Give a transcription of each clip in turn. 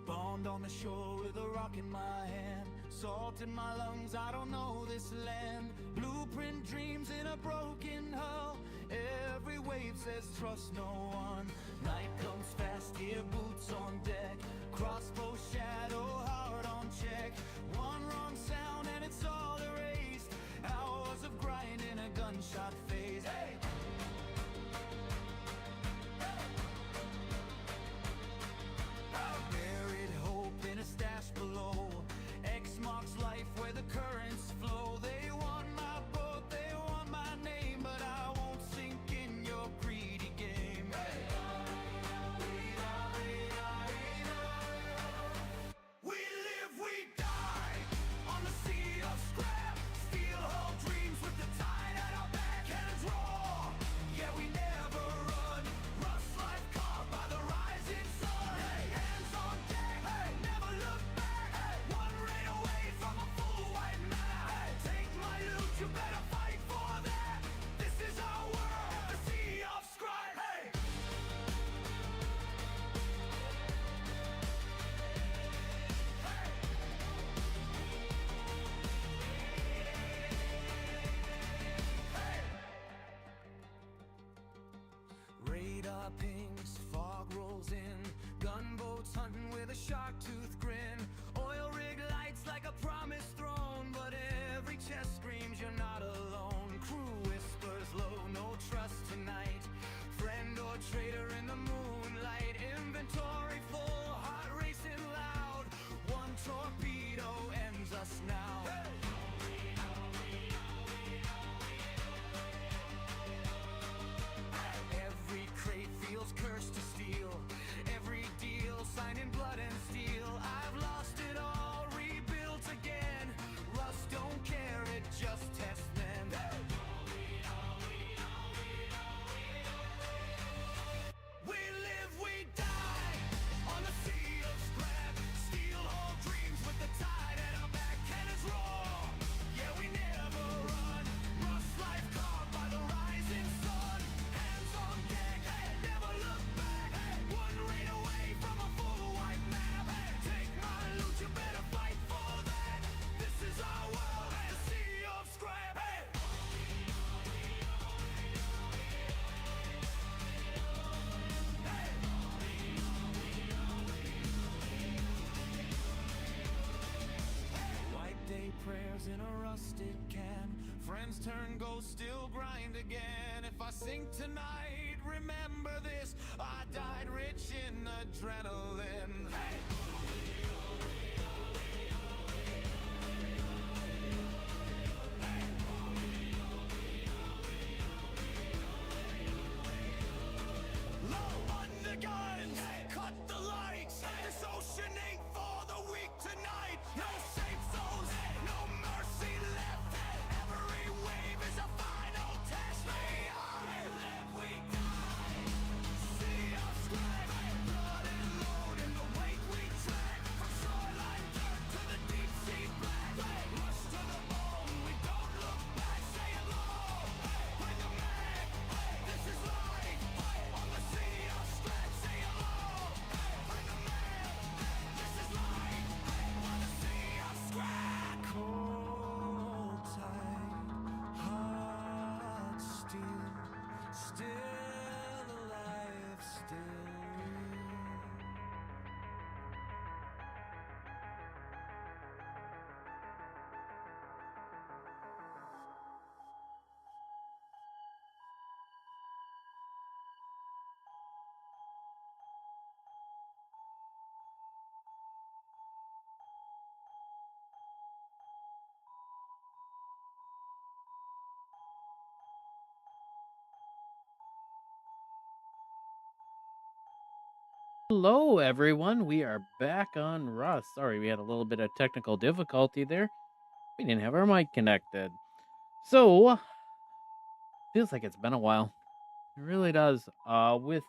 Spawned on the shore with a rock in my hand, salt in my lungs, I don't know this land. Blueprint dreams in a broken hull, every wave says trust no one. Night comes fast, hear boots on deck, crossbow shadow, heart on check. One wrong sound and it's all erased, hours of grind in a gunshot phase. Hey! Buried hope in a stash below, X marks life where the currents flow. They want my boat, they want my name, but I won't sink in your greedy game. Hey! We live, we die on the sea of scrap, steel hull dreams with the tide at our back. Cannons roar, yeah, we never run. Rust life caught by the rising sun. Hey, hands on deck, hey, never look back. Hey, one raid away from a full white map. Hey, take my loot, you better fight for that. This is our world, the sea of scrap. Hey! Radar pings, fog rolls in, gunboats hunting with a shark tooth grin. Oil rig lights like a promised throne, but every chest screams you're not alone. Crew whispers low, no trust tonight. Friend or traitor in the moonlight. Inventory full, heart racing loud. One torpedo ends us now. Every crate feels cursed to steal, every deal signed in blood and steel. I've lost it all, rebuilt again. Rust don't care, it just tests men. We live, we die on the sea of scrap, steel hull dreams with the tide at our back. Cannons roar, yeah, we never run. Rust life caught by the rising sun. Hands on deck, hey, never look back. Hey, one raid away from a full white map. Hey, take my loot, you better fight for that. This is our world, the sea of scrap. Hey! White day prayers in a rusted can, friends turn ghosts, still grind again. If I sink tonight, remember this, I died rich in adrenaline. Hey! Low on the guns, cut the lights. This ocean ain't for the weak tonight. No safe zones, no mercy left. Every wave is a final test. We live, we die. Sea of scrap, blood and load in the wake we track. From shoreline dirt to the deep sea black. Rush to the bone, we don't look back. Say it low, bring the mag. This is life on the sea of scrap. Say it low, bring the mag. This is life on the sea of scrap. Cold, tight, hard steel, still alive, still real. Hello, everyone. We are back on Rust. Sorry, we had a little bit of technical difficulty there. We didn't have our mic connected. So, feels like it's been a while. It really does. With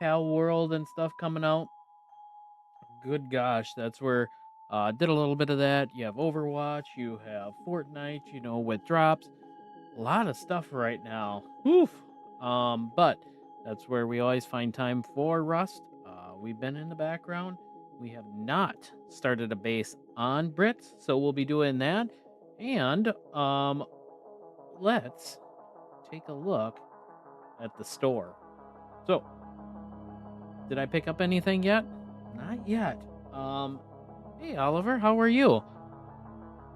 Pal World and stuff coming out. Good gosh, that's where did a little bit of that. You have Overwatch, you have Fortnite, with drops. A lot of stuff right now. Oof. But that's where we always find time for Rust. We've been in the background we have not started a base on Brit, so we'll be doing that. And let's take a look at the store. So, did I pick up anything yet? Not yet. Um, hey Oliver, how are you?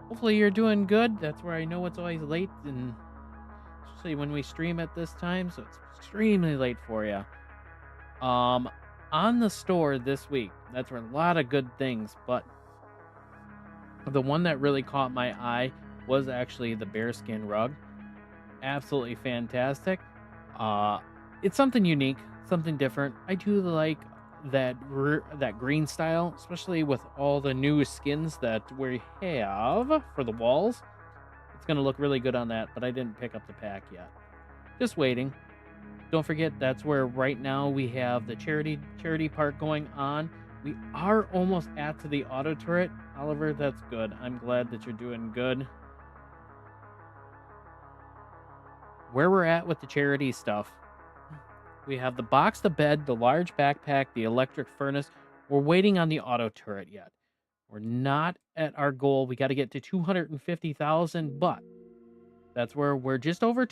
Hopefully you're doing good. That's where I know it's always late, and especially when we stream at this time, so it's extremely late for you. Um, on the store this week, that's where a lot of good things, but the one that really caught my eye was actually the bearskin rug. Absolutely fantastic. Uh, it's something unique, something different. I do like that green style, especially with all the new skins that we have for the walls. It's gonna look really good on that, but I didn't pick up the pack yet. Just waiting. Don't forget that's where right now we have the charity part going on. We are almost at to the auto turret. Oliver, that's good. I'm glad that you're doing good. Where we're at with the charity stuff. We have the box, the bed, the large backpack, the electric furnace. We're waiting on the auto turret yet. We're not at our goal. We got to get to 250,000, but that's where we're just over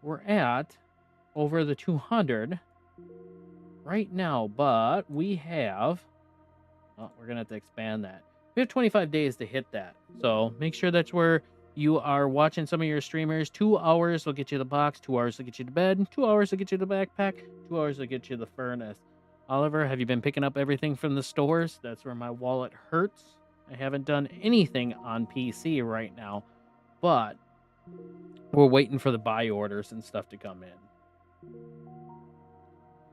we're at over the 200 right now, but we have we're going to have to expand that. We have 25 days to hit that. So, make sure that's where you are watching some of your streamers. 2 hours will get you the box, 2 hours will get you the bed, 2 hours will get you the backpack, 2 hours will get you the furnace. Oliver, have you been picking up everything from the stores? That's where my wallet hurts. I haven't done anything on PC right now, but we're waiting for the buy orders and stuff to come in.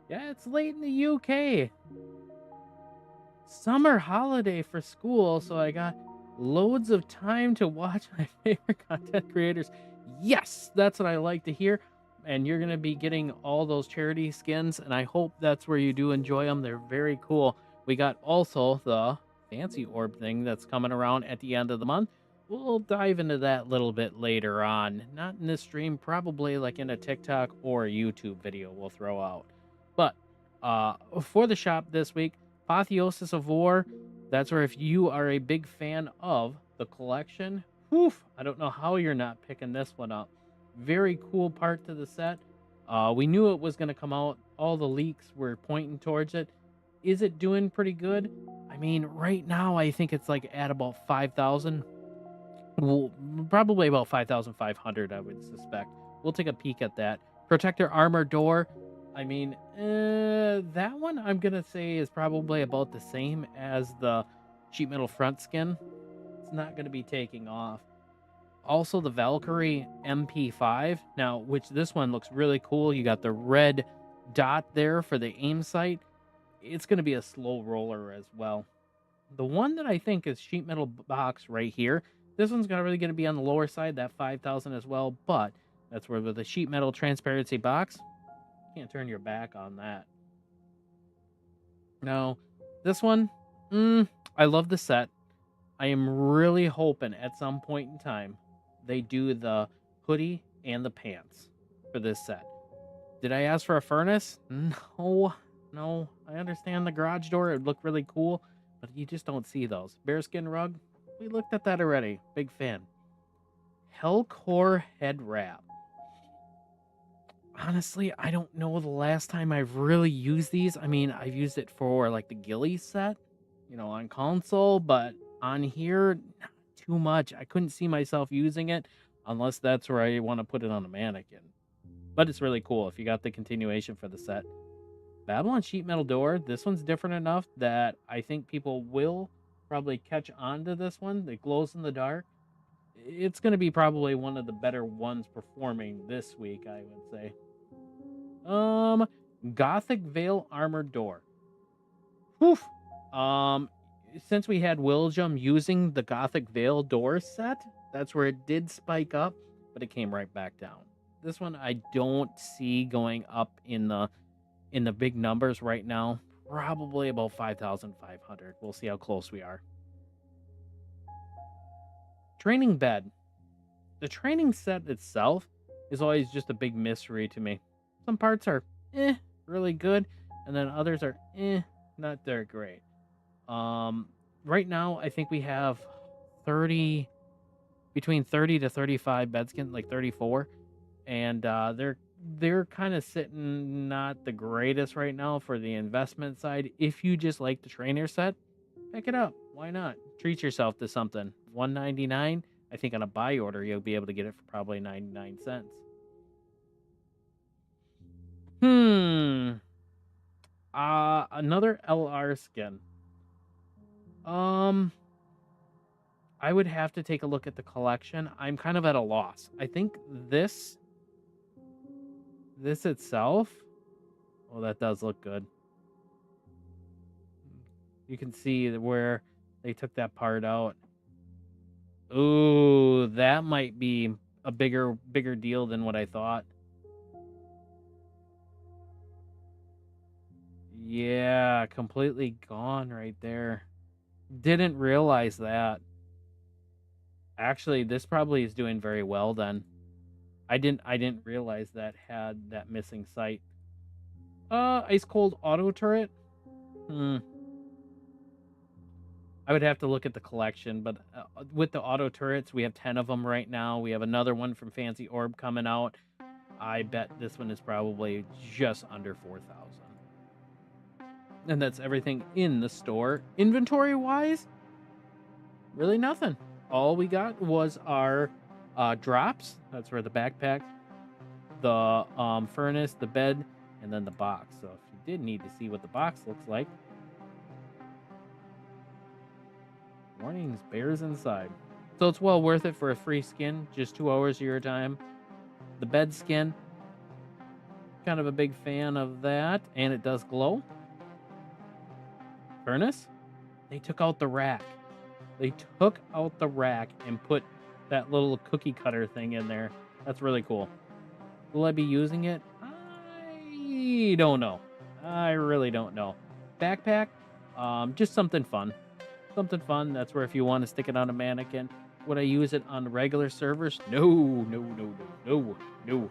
Yeah, it's late in the UK. Summer holiday for school, so I got loads of time to watch my favorite content creators. Yes, that's what I like to hear. And you're going to be getting all those charity skins, and I hope that's where you do enjoy them. They're very cool. We got also the fancy orb thing that's coming around at the end of the month. We'll dive into that a little bit later on. Not in this stream, probably like in a TikTok or a YouTube video we'll throw out. But for the shop this week, Apotheosis of War. That's where if you are a big fan of the collection, I don't know how you're not picking this one up. Very cool part to the set. We knew it was going to come out. All the leaks were pointing towards it. Is it doing pretty good? I mean, right now I think it's like at about 5,000. Well, probably about 5,500, I would suspect. We'll take a peek at that. Protector armor door. I mean, that one I'm going to say is probably about the same as the sheet metal front skin. It's not going to be taking off. Also, the Valkyrie MP5. Now, which this one looks really cool. You got the red dot there for the aim sight. It's going to be a slow roller as well. The one that I think is sheet metal box right here. This one's really going to be on the lower side, that 5,000 as well. But that's where with the sheet metal transparency box, can't turn your back on that. Now, this one, I love the set. I am really hoping at some point in time they do the hoodie and the pants for this set. Did I ask for a furnace? No. I understand the garage door. It would look really cool, but you just don't see those. Bearskin rug, we looked at that already. Big fan. Hellcore head wrap. Honestly, I don't know the last time I've really used these. I mean, I've used it for like the ghillie set, on console, but on here, not too much. I couldn't see myself using it unless that's where I want to put it on a mannequin. But it's really cool if you got the continuation for the set. Babylon sheet metal door. This one's different enough that I think people will probably catch on to this one. It glows in the dark. It's going to be probably one of the better ones performing this week, I would say. Gothic Veil armored door. Since we had William using the Gothic Veil door set, that's where it did spike up, but it came right back down. This one I don't see going up in the big numbers right now. Probably about 5,500. We'll see how close we are. Training bed. The training set itself is always just a big mystery to me. Some parts are really good, and then others are not that great. Right now I think we have 30 between 30 to 35 bedskin, like 34, and they're kind of sitting not the greatest right now for the investment side. If you just like the trainer set, pick it up. Why not? Treat yourself to something. 199. I think on a buy order you'll be able to get it for probably 99 cents. Hmm. Another LR skin. Um, I would have to take a look at the collection. I'm kind of at a loss. I think this itself. Oh, that does look good. You can see where they took that part out. Ooh, that might be a bigger deal than what I thought. Yeah, completely gone right there. Didn't realize that. Actually, this probably is doing very well then. I didn't realize that had that missing sight. Ice cold auto turret. Hmm. I would have to look at the collection, but with the auto turrets, we have 10 of them right now. We have another one from Fancy Orb coming out. I bet this one is probably just under 4,000. And that's everything in the store. Inventory wise, really nothing. All we got was our drops. That's where the backpack, the furnace, the bed, and then the box. So if you did need to see what the box looks like, warnings, bears inside. So it's well worth it for a free skin, just 2 hours of your time. The bed skin, kind of a big fan of that, and it does glow. Furnace, they took out the rack. They took out the rack and put that little cookie cutter thing in there. That's really cool. Will I be using it? I don't know. I really don't know. Backpack, just something fun. Something fun. That's where if you want to stick it on a mannequin. Would I use it on regular servers? No, no, no, no, no, no.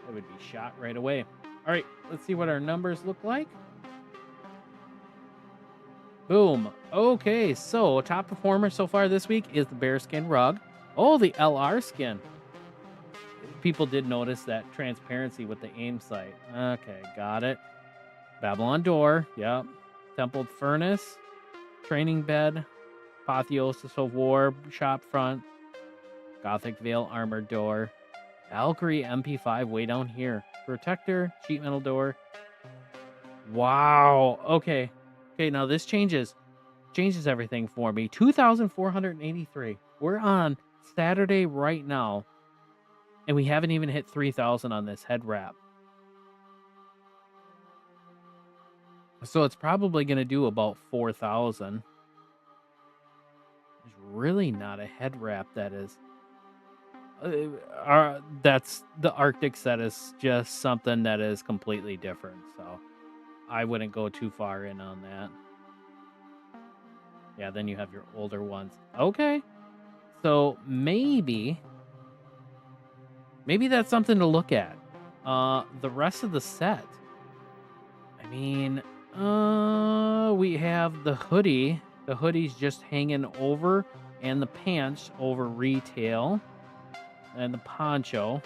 I would be shot right away. All right, let's see what our numbers look like. Boom. Okay, so top performer so far this week is the bearskin rug. Oh, the LR skin. People did notice that transparency with the aim sight. Okay, got it. Babylon door. Yep. Templed furnace. Training bed. Apotheosis of war. Shop front. Gothic veil armored door. Valkyrie MP5 way down here. Protector. Sheet metal door. Wow. Okay. Okay, now this changes everything for me. 2,483. We're on Saturday right now, and we haven't even hit 3,000 on this head wrap. So it's probably going to do about 4,000. There's really not a head wrap that is. That's the Arctic set is just something that is completely different. So I wouldn't go too far in on that. Yeah, then you have your older ones. Okay. So maybe that's something to look at. The rest of the set. I mean, we have the hoodie. The hoodie's just hanging over, and the pants over retail, and the poncho.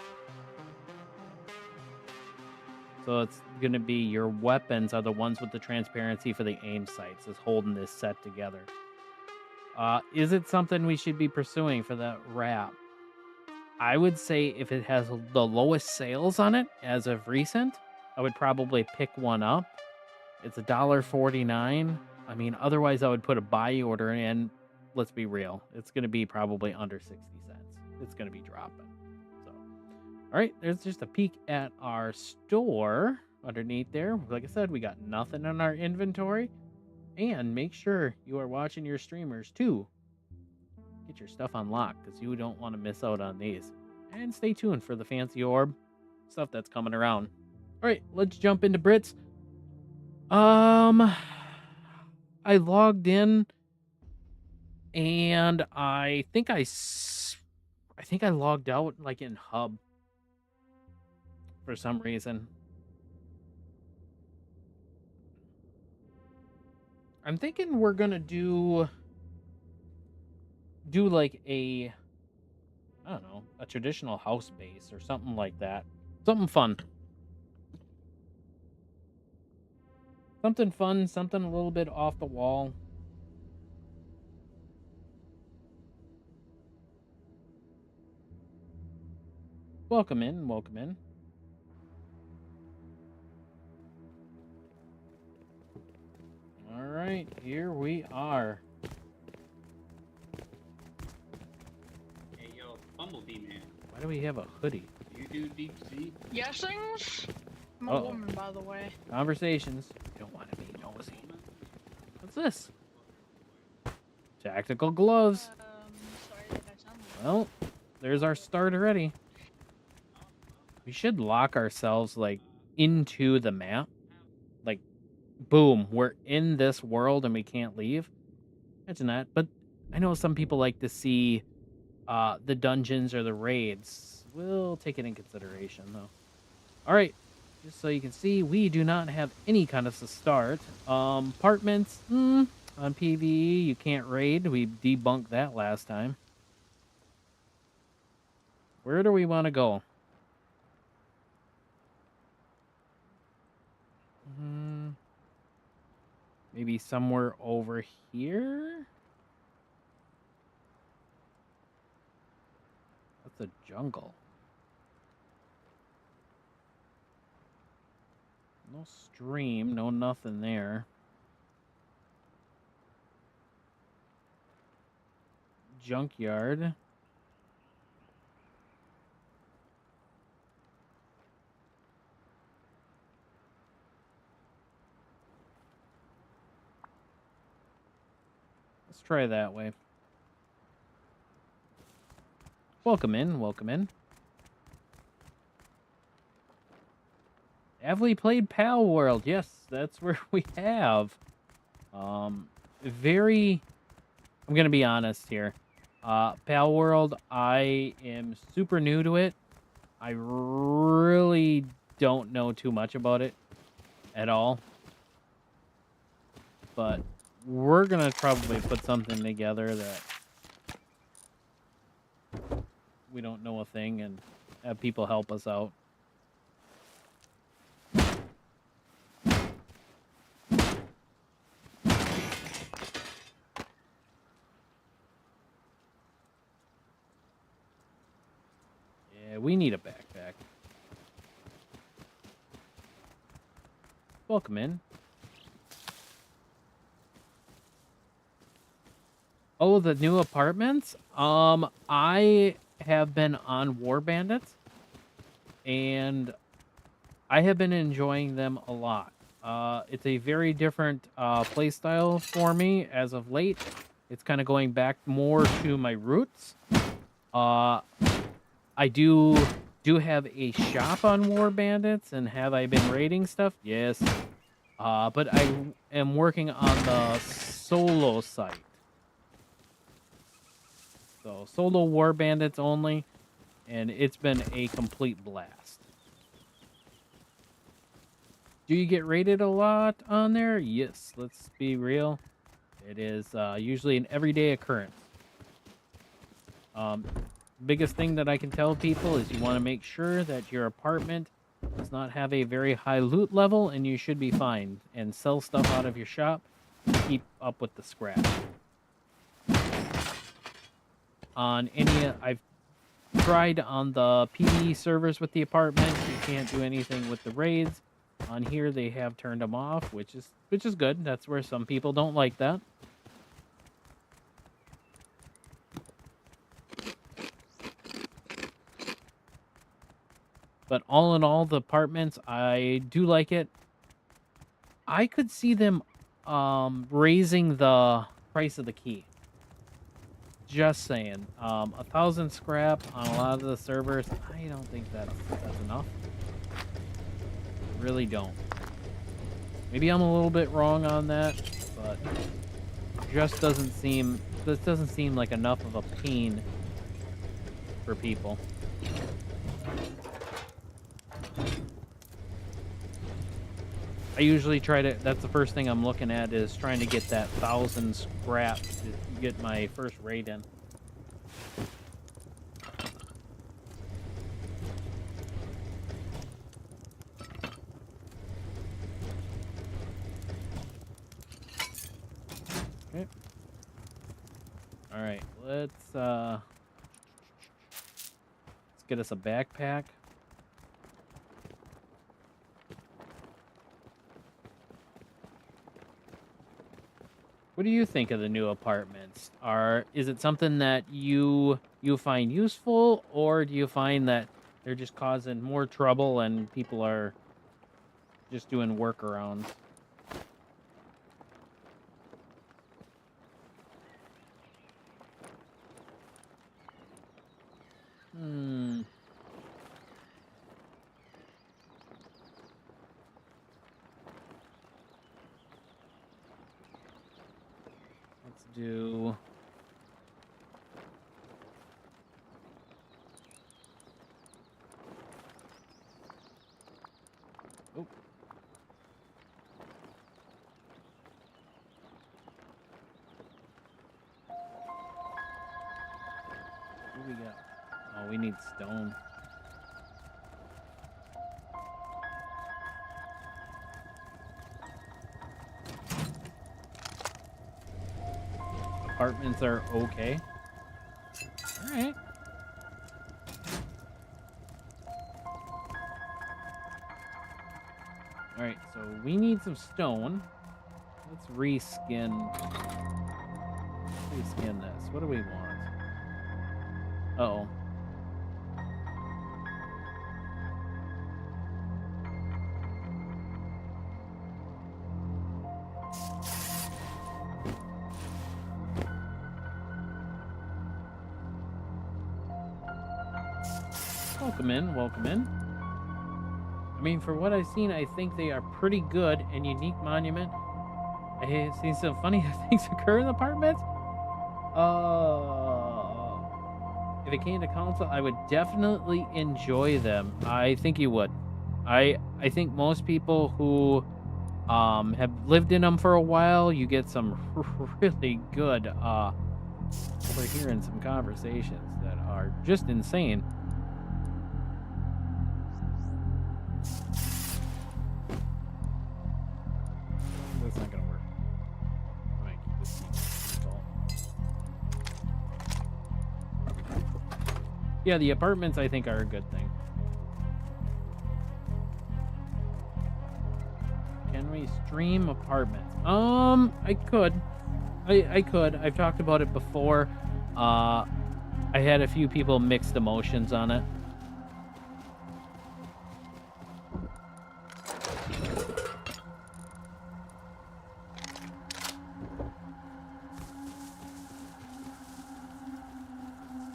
So it's going to be your weapons are the ones with the transparency for the aim sights is holding this set together. Is it something we should be pursuing for that wrap? I would say if it has the lowest sales on it as of recent, I would probably pick one up. It's $1.49. I mean, otherwise I would put a buy order in. Let's be real. It's going to be probably under 60 cents. It's going to be dropping. So, all right, there's just a peek at our store underneath there. Like I said, we got nothing in our inventory. And make sure you are watching your streamers too. Get your stuff unlocked because you don't want to miss out on these. And stay tuned for the fancy orb stuff that's coming around. All right, let's jump into Brits. I logged in, and I think I logged out like in Hub for some reason. I'm thinking we're gonna do like a, I don't know, a traditional house base or something like that. Something fun. Something fun, something a little bit off the wall. Welcome in, welcome in. All right, here we are. Hey yo, Bumblebee man, Why do we have a hoodie? do you do deep sea? Yes, things? I'm a Uh-oh. woman, by the way. Conversations. You don't want to be nosy. What's this? Tactical gloves. Sorry that I sound like Well, there's our start already. We should lock ourselves, like, into the map. Like, boom, we're in this world and we can't leave. Imagine that. But I know some people like to see the dungeons or the raids. We'll take it in consideration, though. All right. Just so you can see, we do not have any kind of start. Apartments, on PvE, you can't raid. We debunked that last time. Where do we want to go? Maybe somewhere over here? That's a jungle. No stream, no nothing there. Junkyard. Let's try that way. Welcome in, welcome in. Have we played Pal World? Yes, that's where we have. Very, I'm gonna be honest here. Pal World, I am super new to it. I really don't know too much about it at all. But we're gonna probably put something together that we don't know a thing and have people help us out. Yeah, we need a backpack. Welcome in. Oh, the new apartments? I have been on War Bandits, and I have been enjoying them a lot. It's a very different play style for me as of late. It's kind of going back more to my roots. I do have a shop on War Bandits, and have I been raiding stuff? Yes. But I am working on the solo site. So, solo War Bandits only, and it's been a complete blast. Do you get raided a lot on there? Yes, let's be real. It is usually an everyday occurrence. Biggest thing that I can tell people is you want to make sure that your apartment does not have a very high loot level, and you should be fine. And sell stuff out of your shop to keep up with the scrap. On any, I've tried on the PvE servers with the apartment. You can't do anything with the raids. On here, they have turned them off, which is good. That's where some people don't like that. But all in all, the apartments, I do like it. I could see them raising the price of the key. Just saying. 1,000 scrap on a lot of the servers. I don't think that's enough. Really don't. Maybe I'm a little bit wrong on that, but just doesn't seem. This doesn't seem like enough of a pain for people. I usually try to, that's the first thing I'm looking at, is trying to get that 1,000 scrap to get my first raid in. Okay. All right, let's get us a backpack. What do you think of the new apartments? Is it something that you find useful, or do you find that they're just causing more trouble and people are just doing workarounds? Hmm. Let's do. Oh. What do we got? Oh, we need stone. Apartments are okay. All right. All right, so we need some stone. Let's reskin this. What do we want? Uh-oh. Welcome in, welcome in. I mean, for what I've seen, I think they are pretty good and unique monument. I have seen some funny things occur in the apartments. If it came to console, I would definitely enjoy them. I think you would. I think most people who have lived in them for a while, you get some really good we're hearing some conversations that are just insane. That's not gonna work. I might keep this default. Yeah, the apartments I think are a good thing. Can we stream apartments? I could. I could. I've talked about it before. I had a few people mixed emotions on it.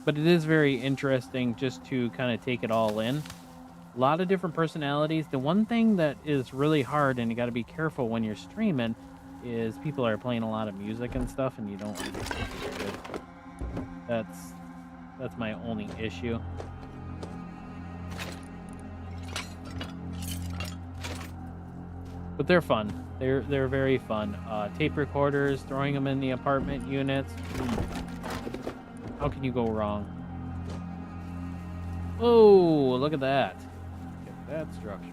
But it is very interesting just to kind of take it all in. A lot of different personalities. The one thing that is really hard, and you got to be careful when you're streaming, is people are playing a lot of music and stuff, and you don't want to get good. That's my only issue. But they're fun. They're very fun. Tape recorders, throwing them in the apartment units. How can you go wrong? Oh, look at that. Look at that structure.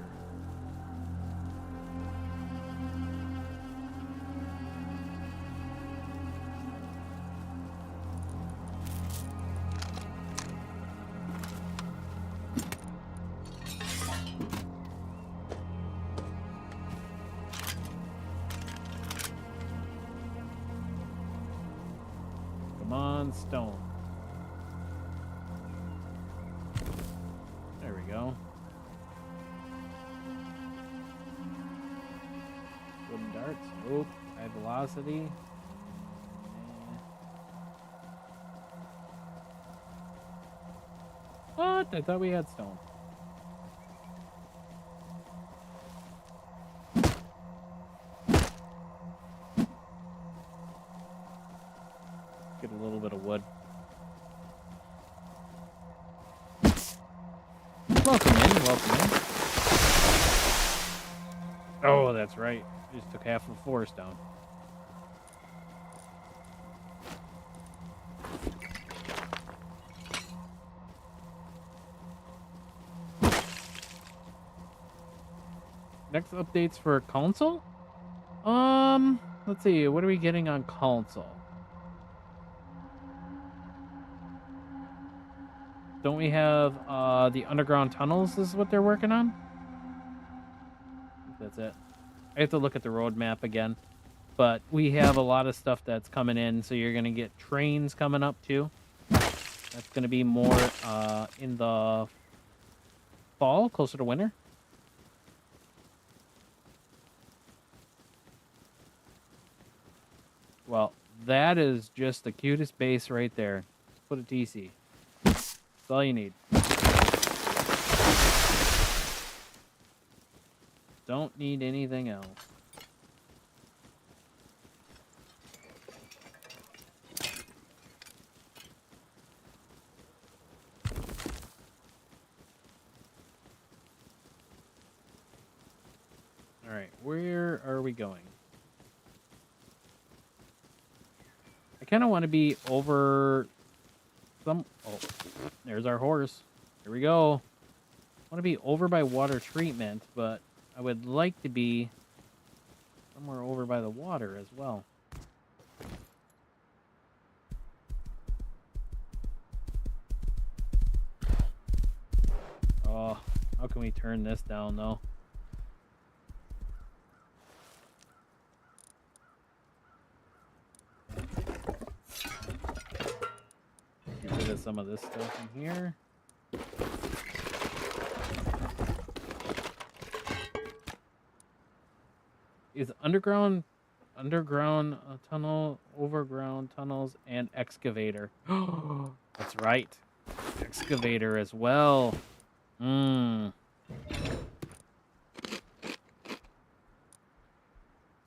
Come on, stone. There we go. Wooden darts. Nope. High velocity. What? I thought we had stone. Get a little bit of wood. Welcome in, welcome in. Oh, that That's right. I just took half of the forest down. Next updates for console? Let's see. What are we getting on console? Don't we have the underground tunnels is what they're working on? I think that's it. I have to look at the roadmap again. But we have a lot of stuff that's coming in, so you're gonna get trains coming up too. That's gonna be more in the fall, closer to winter. Well, that is just the cutest base right there. Put a TC. That's all you need. Don't need anything else. All right, where are we going? I kind of want to be over some... Oh, there's our horse. Here we go. I want to be over by water treatment, but I would like to be somewhere over by the water as well. Oh, how can we turn this down, though? Get rid of some of this stuff in here. Is underground tunnel, overground tunnels, and excavator. That's right. Excavator as well. Yeah,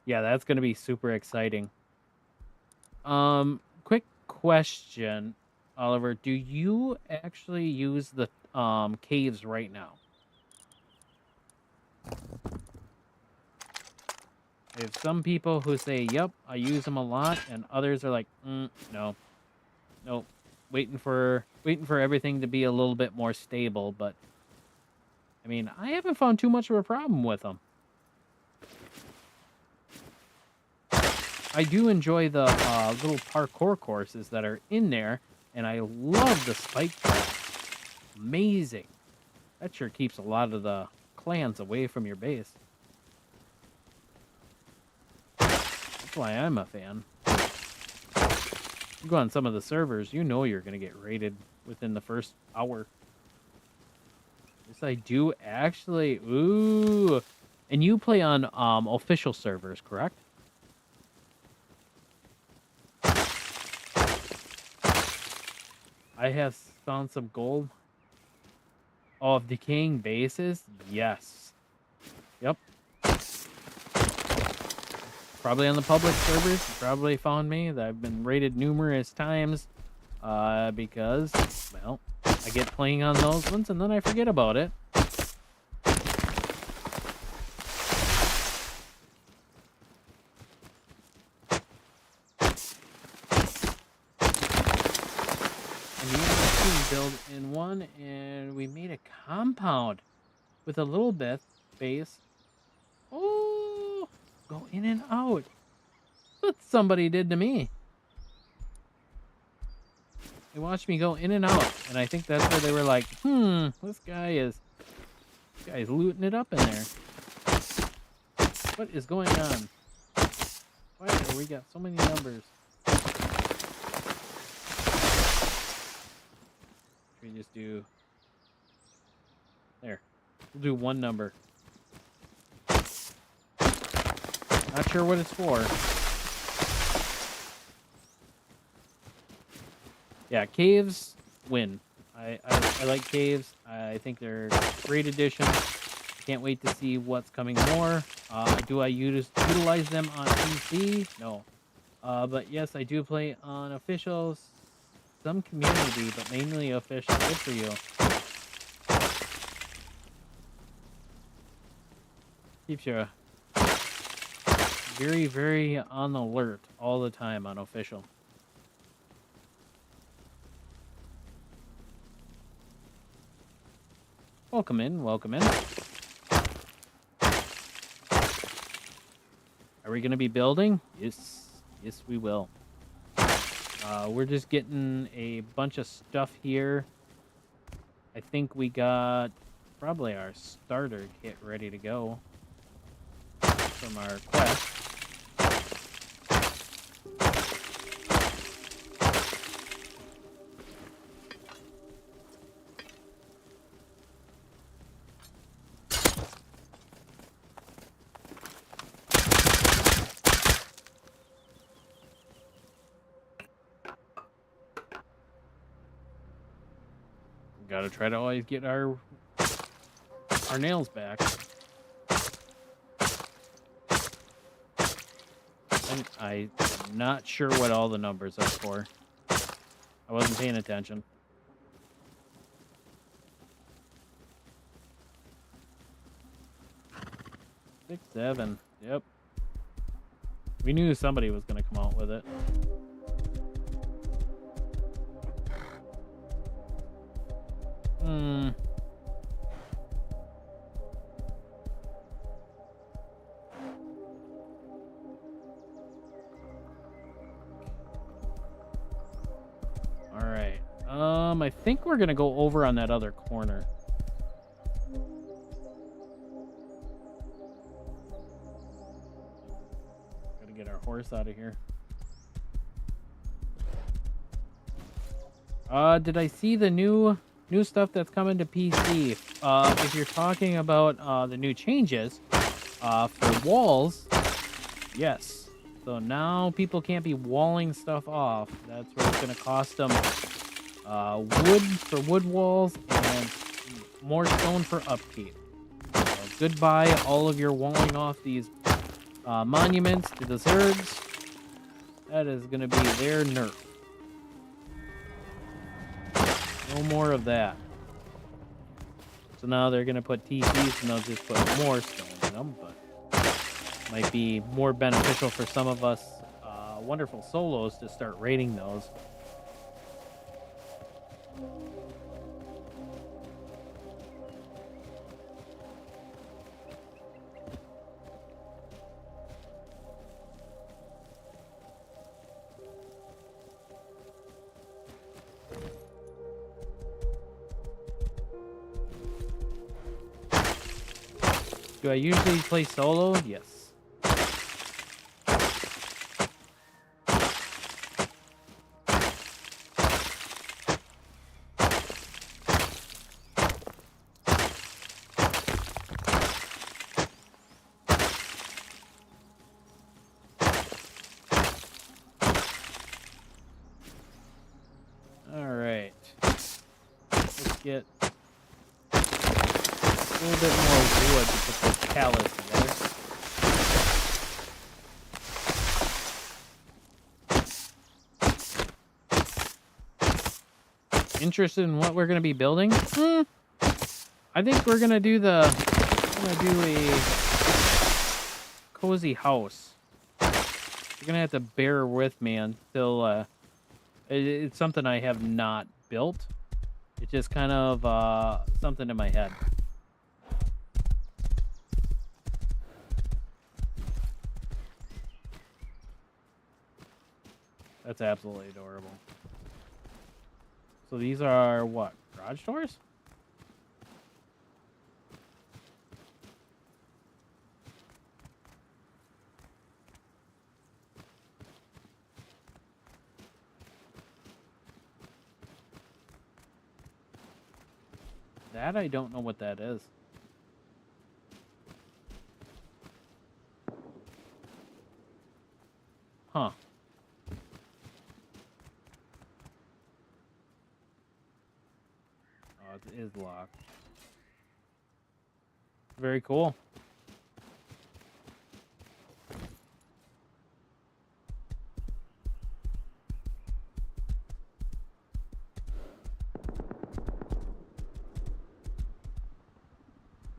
that's going to be super exciting. Quick question, Oliver. Do you actually use the caves right now? I have some people who say, yep, I use them a lot, and others are like, no. Nope. Waiting for everything to be a little bit more stable, but I mean, I haven't found too much of a problem with them. I do enjoy the little parkour courses that are in there, and I love the spike trap. Amazing. That sure keeps a lot of the clans away from your base. That's why I'm a fan. You go on some of the servers, you know you're going to get raided within the first hour. Yes, I do actually. Ooh. And you play on official servers, correct? I have found some gold. Oh, of decaying bases? Yes. Yep. Probably on the public servers. You probably found me. I've been raided numerous times because, well, I get playing on those ones and then I forget about it. And we had a team build in one, and we made a compound with a little bit base. Oh, go in and out. That's what somebody did to me. They watched me go in and out, and I think that's where they were like, this guy's looting it up in there. What is going on? Why do we got so many numbers? We just do there. We'll do one number. Not sure what it's for. Yeah, caves win. I like caves. I think they're a great addition. Can't wait to see what's coming more. Do I utilize them on PC? No. But yes, I do play on officials, some community, but mainly official. Good for you. very, very on alert all the time on official. Welcome in, welcome in. Are we going to be building? Yes, yes we will. We're just getting a bunch of stuff here. I think we got probably our starter kit ready to go from our quest. Gotta try to always get our nails back. And I'm not sure what all the numbers are for. I wasn't paying attention. Six, 7. Yep. We knew somebody was gonna come out with it. Alright. I think we're gonna go over on that other corner. Gotta get our horse out of here. Did I see the new stuff that's coming to PC? If you're talking about the new changes for walls, yes. So now people can't be walling stuff off. That's where it's gonna cost them wood for wood walls and more stone for upkeep. So goodbye all of your walling off these monuments to the Zergs. That is gonna be their nerf. No more of that. So now they're going to put TCs and they'll just put more stone in them, but might be more beneficial for some of us wonderful solos to start raiding those. Do I usually play solo? Yes. All right. Let's get a little bit more wood to put this palace together. Interested in what we're going to be building? I think we're going to do a cozy house. You're going to have to bear with me until it's something I have not built. It's just kind of something in my head. That's absolutely adorable. So these are what? Garage doors? That I don't know what that is. Huh. Oh, it is locked. Very cool.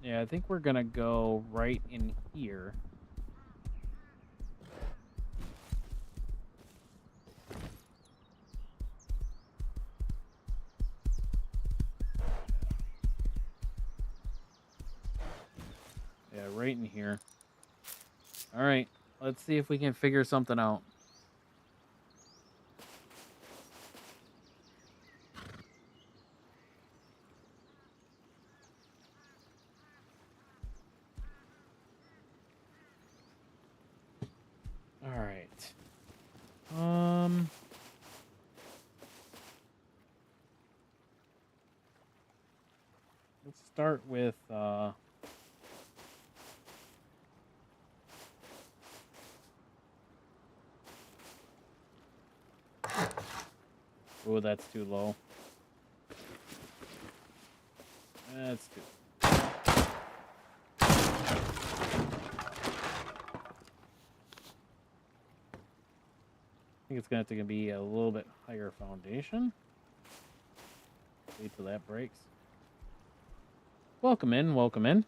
Yeah, I think we're gonna go right in here. right in here. All right, let's see if we can figure something out. All right. Let's start with oh, that's too low. That's too. I think it's gonna have to be a little bit higher foundation. Wait till that breaks. Welcome in, welcome in.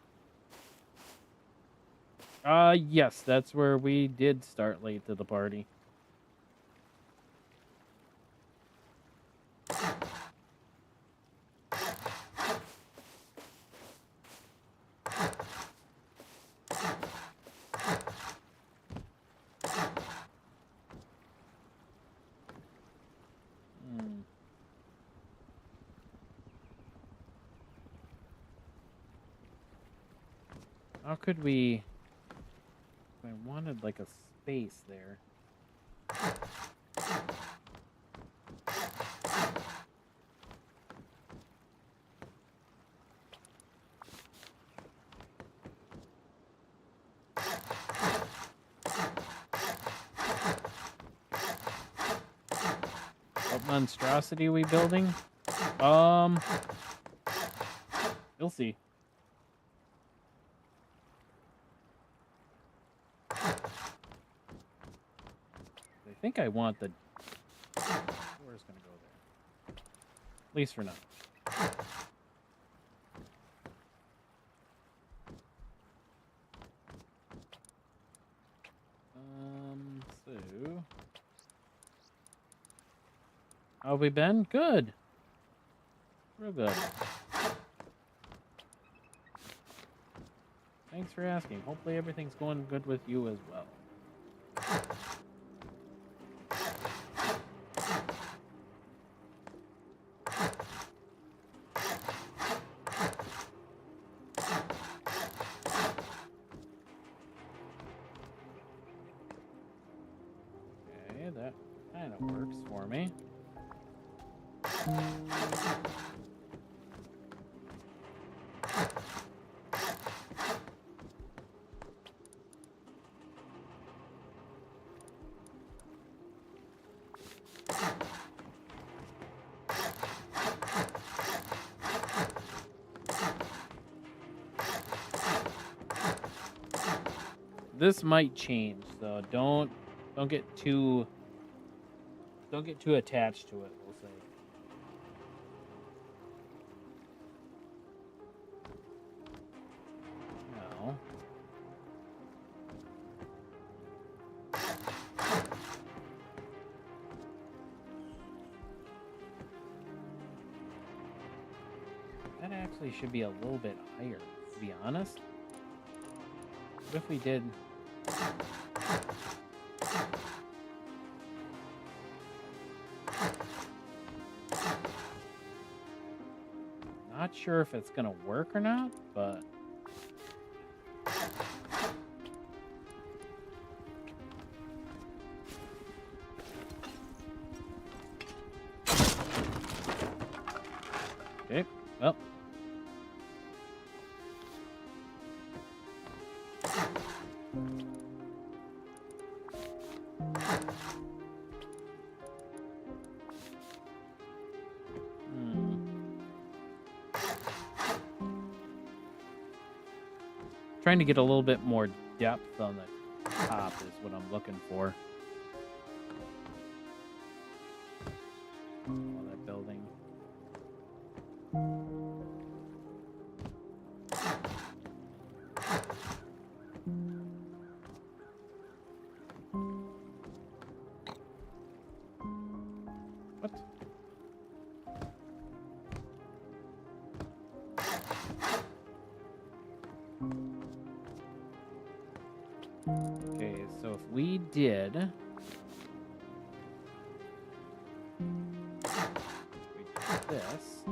Yes, that's where we did start late to the party. How could we... I wanted like a space there. What monstrosity are we building? You'll see. I think I want the door's gonna go there. At least for now. So how have we been? Good. Real good. Thanks for asking. Hopefully everything's going good with you as well. Okay, that kind of works for me. This might change, though. Don't get too attached to it, we'll say. No. That actually should be a little bit higher, to be honest. What if we did... Not sure if it's gonna work or not, but... Okay, well... Trying to get a little bit more depth on the top is what I'm looking for. Oh, that building. What? Okay, so if we did... we did this...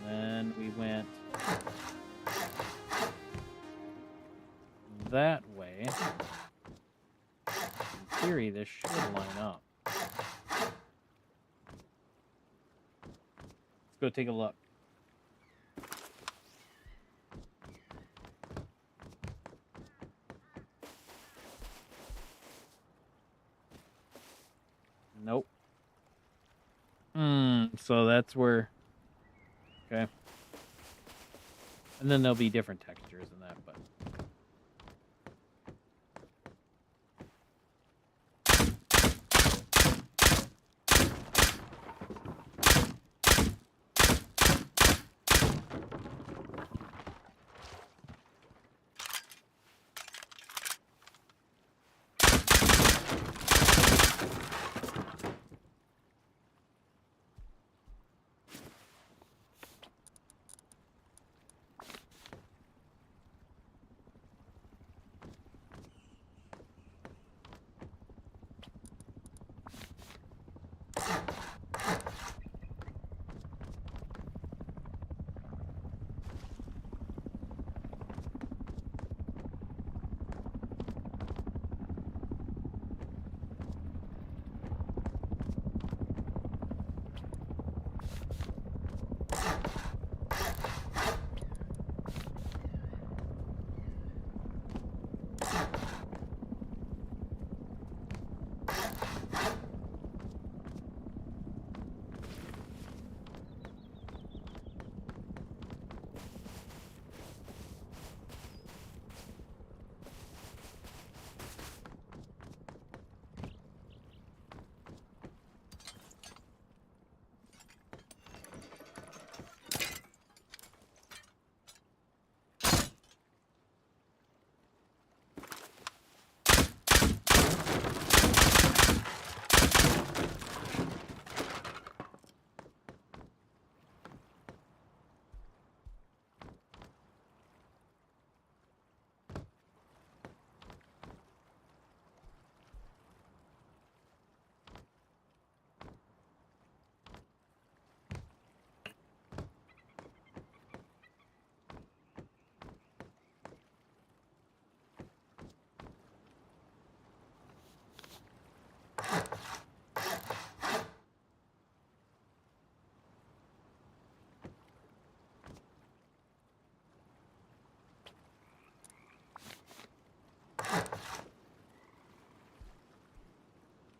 and then we went... that way. In theory, this should line up. Let's go take a look. Nope. So that's where... okay. And then there'll be different textures in that, but...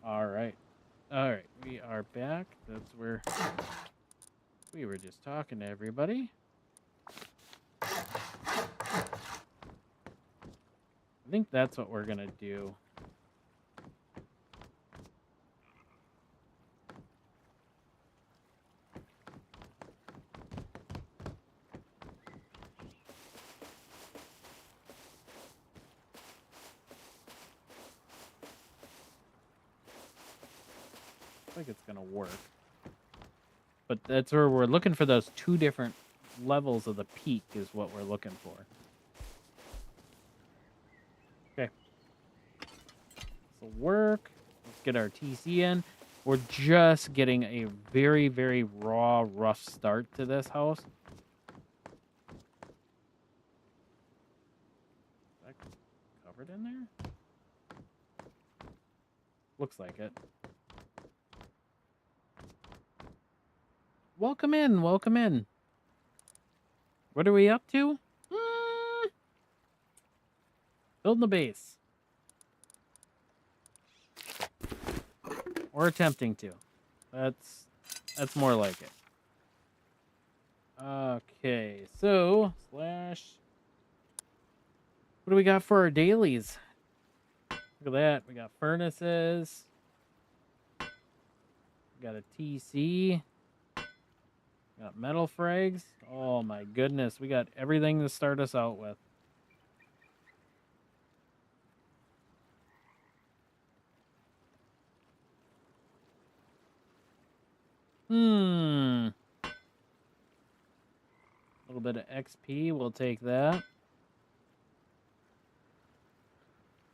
Alright. Alright, we are back. That's where we were just talking to everybody. I think that's what we're gonna do. I think it's gonna work. But that's where we're looking for those two different levels of the peak is what we're looking for. Okay. This'll work. Let's get our TC in. We're just getting a very, very raw, rough start to this house. Is that covered in there? Looks like it. Welcome in, welcome in. What are we up to? Building a base. Or attempting to. That's more like it. Okay, so slash. What do we got for our dailies? Look at that. We got furnaces. We got a TC. We got metal frags. Oh my goodness. We got everything to start us out with. A little bit of XP, we'll take that.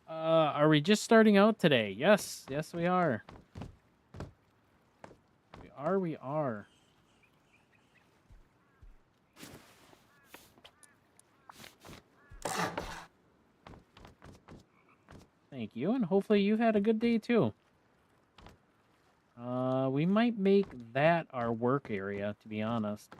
Are we just starting out today? Yes, yes we are. We are. Thank you, and hopefully you've had a good day too. We might make that our work area, to be honest.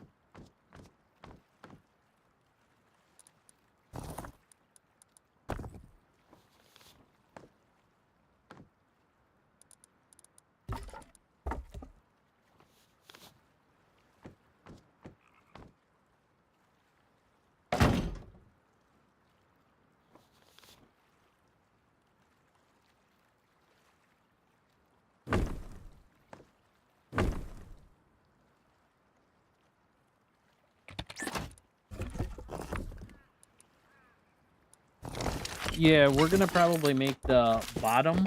Yeah, we're gonna probably make the bottom.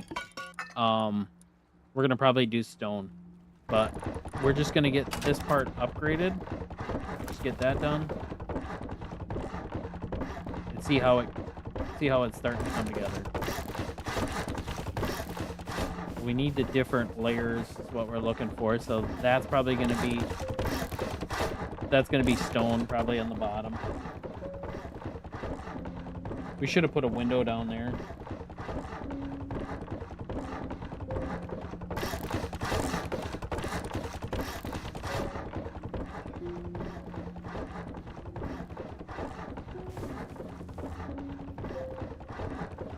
We're gonna probably do stone, but we're just gonna get this part upgraded. Just get that done, and see how it's starting to come together. We need the different layers. Is what we're looking for. So that's probably gonna be stone, probably on the bottom. We should have put a window down there.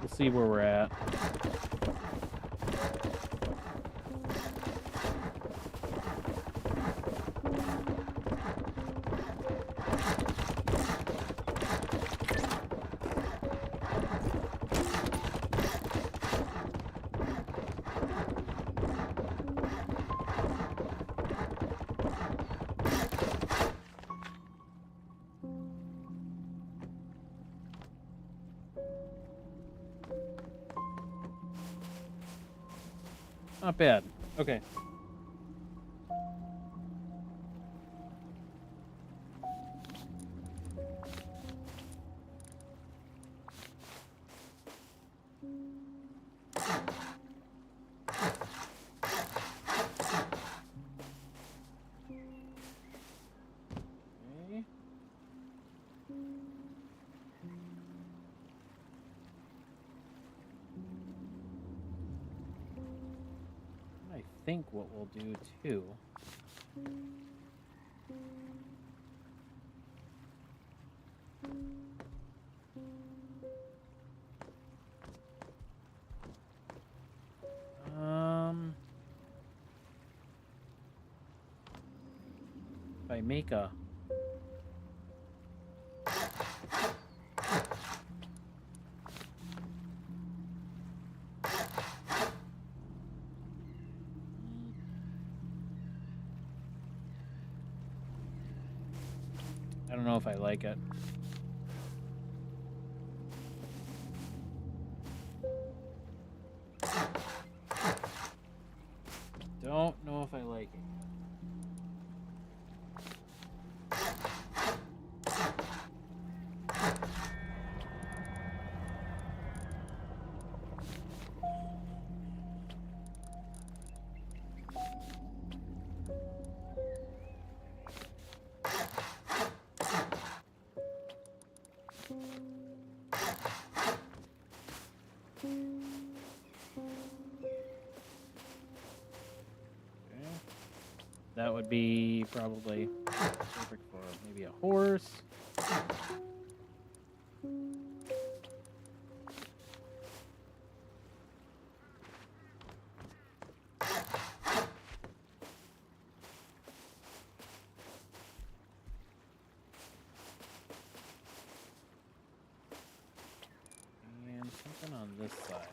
We'll see where we're at. Not bad. Okay. Okay. I think what we'll do too. If I make a I don't know if I like it. Don't know if I like it. That would be probably perfect for maybe a horse. And something on this side.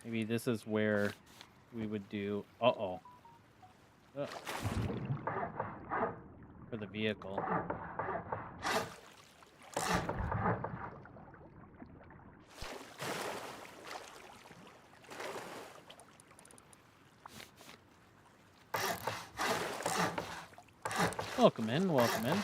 Maybe this is where we would do... Uh-oh. For the vehicle. Welcome in, welcome in.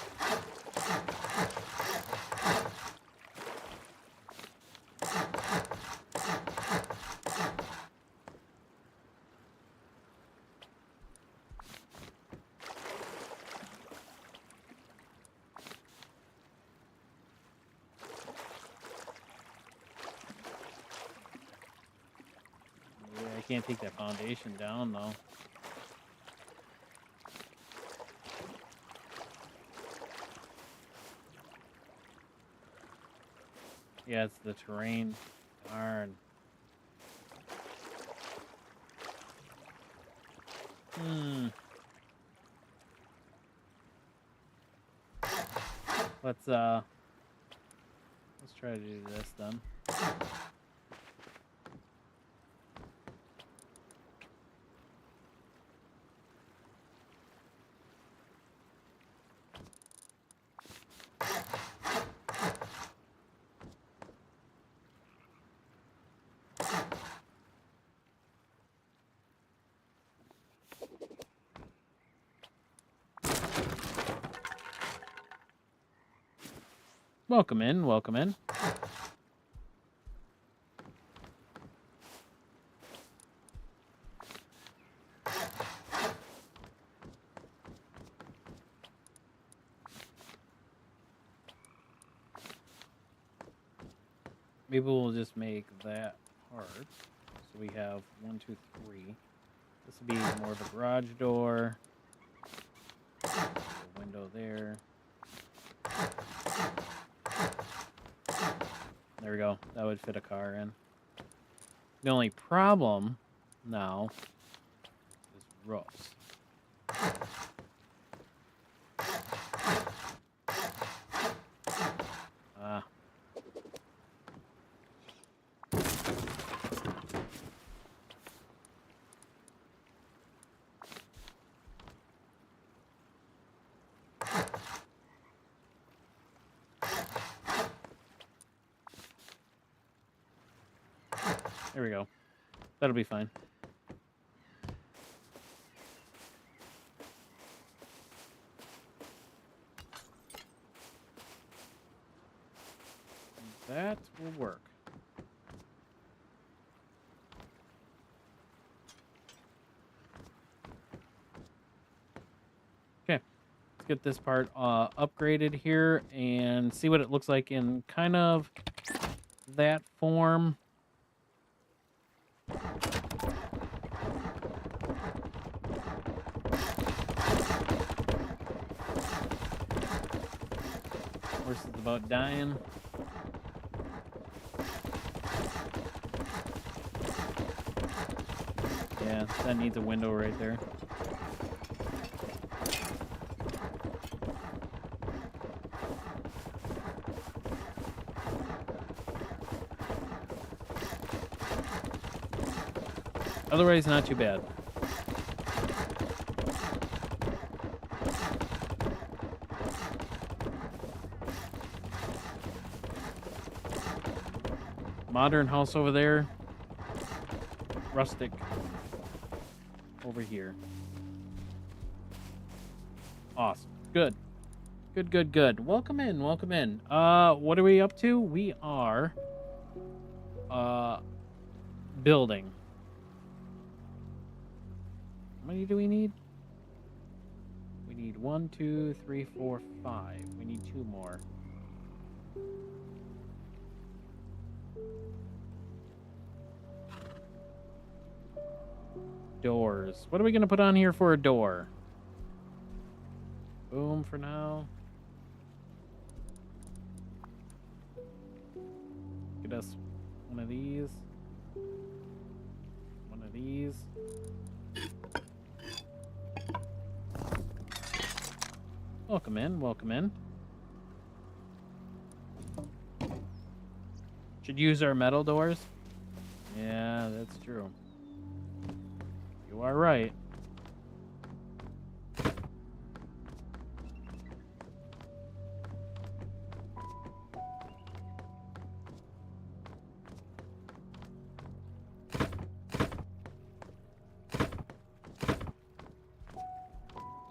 Yeah, I can't take that foundation down though. Yeah, it's the terrain. Darn. Let's try to do this then. Welcome in, welcome in. Maybe we'll just make that part. So we have 1, 2, 3. This will be more of a garage door. A window there. There we go. That would fit a car in. The only problem now is roofs. Ah. There we go. That'll be fine. That will work. Okay, let's get this part upgraded here and see what it looks like in kind of that form. Horse is about dying. Yeah, that needs a window right there. Otherwise, not too bad. Modern house over there. Rustic over here. Awesome. Good. Good, good, good. Welcome in, welcome in. What are we up to? We are building. How many do we need? We need 1, 2, 3, 4, 5. We need 2 more. Doors. What are we going to put on here for a door? Boom for now. Get us one of these. One of these. Welcome in, welcome in. Should use our metal doors. Yeah, that's true. You are right.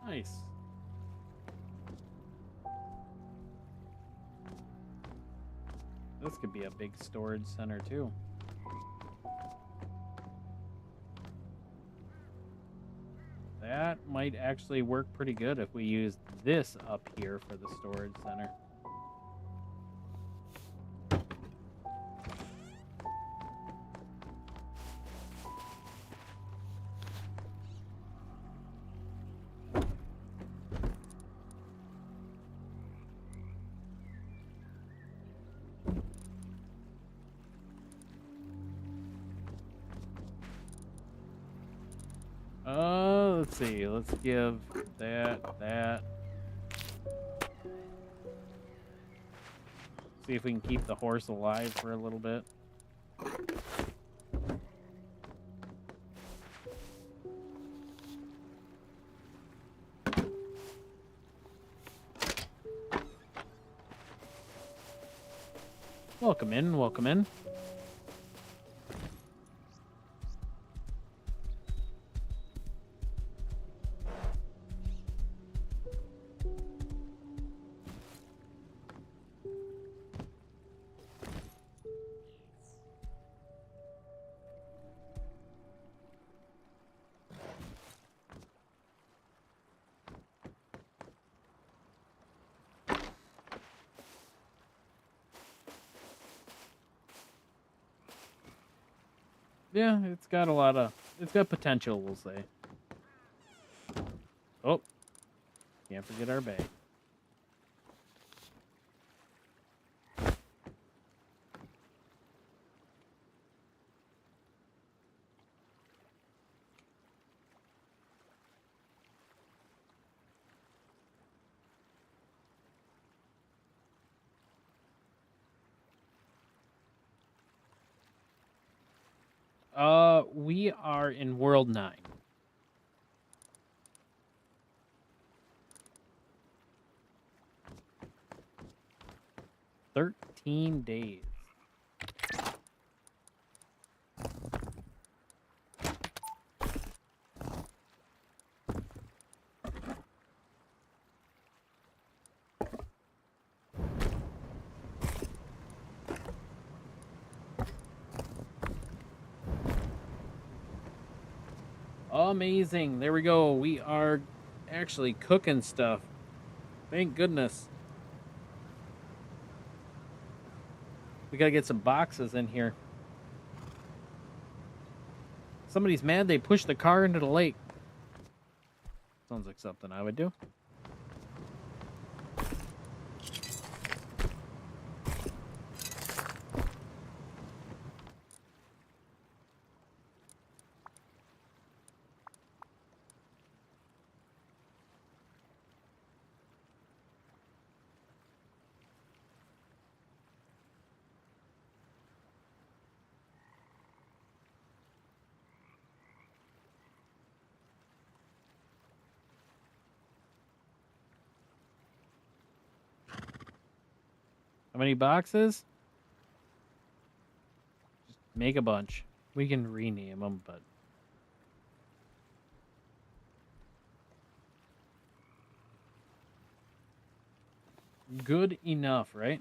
Nice. This could be a big storage center too. That might actually work pretty good if we use this up here for the storage center. Let's see. Let's give that. See if we can keep the horse alive for a little bit. Welcome in, welcome in. Yeah, it's got it's got potential, we'll say. Oh, can't forget our bay. We are in World 9. $13 days. Amazing. There we go. We are actually cooking stuff. Thank goodness. We gotta get some boxes in here. Somebody's mad they pushed the car into the lake. Sounds like something I would do. How many boxes? Just make a bunch. We can rename them, but... good enough, right?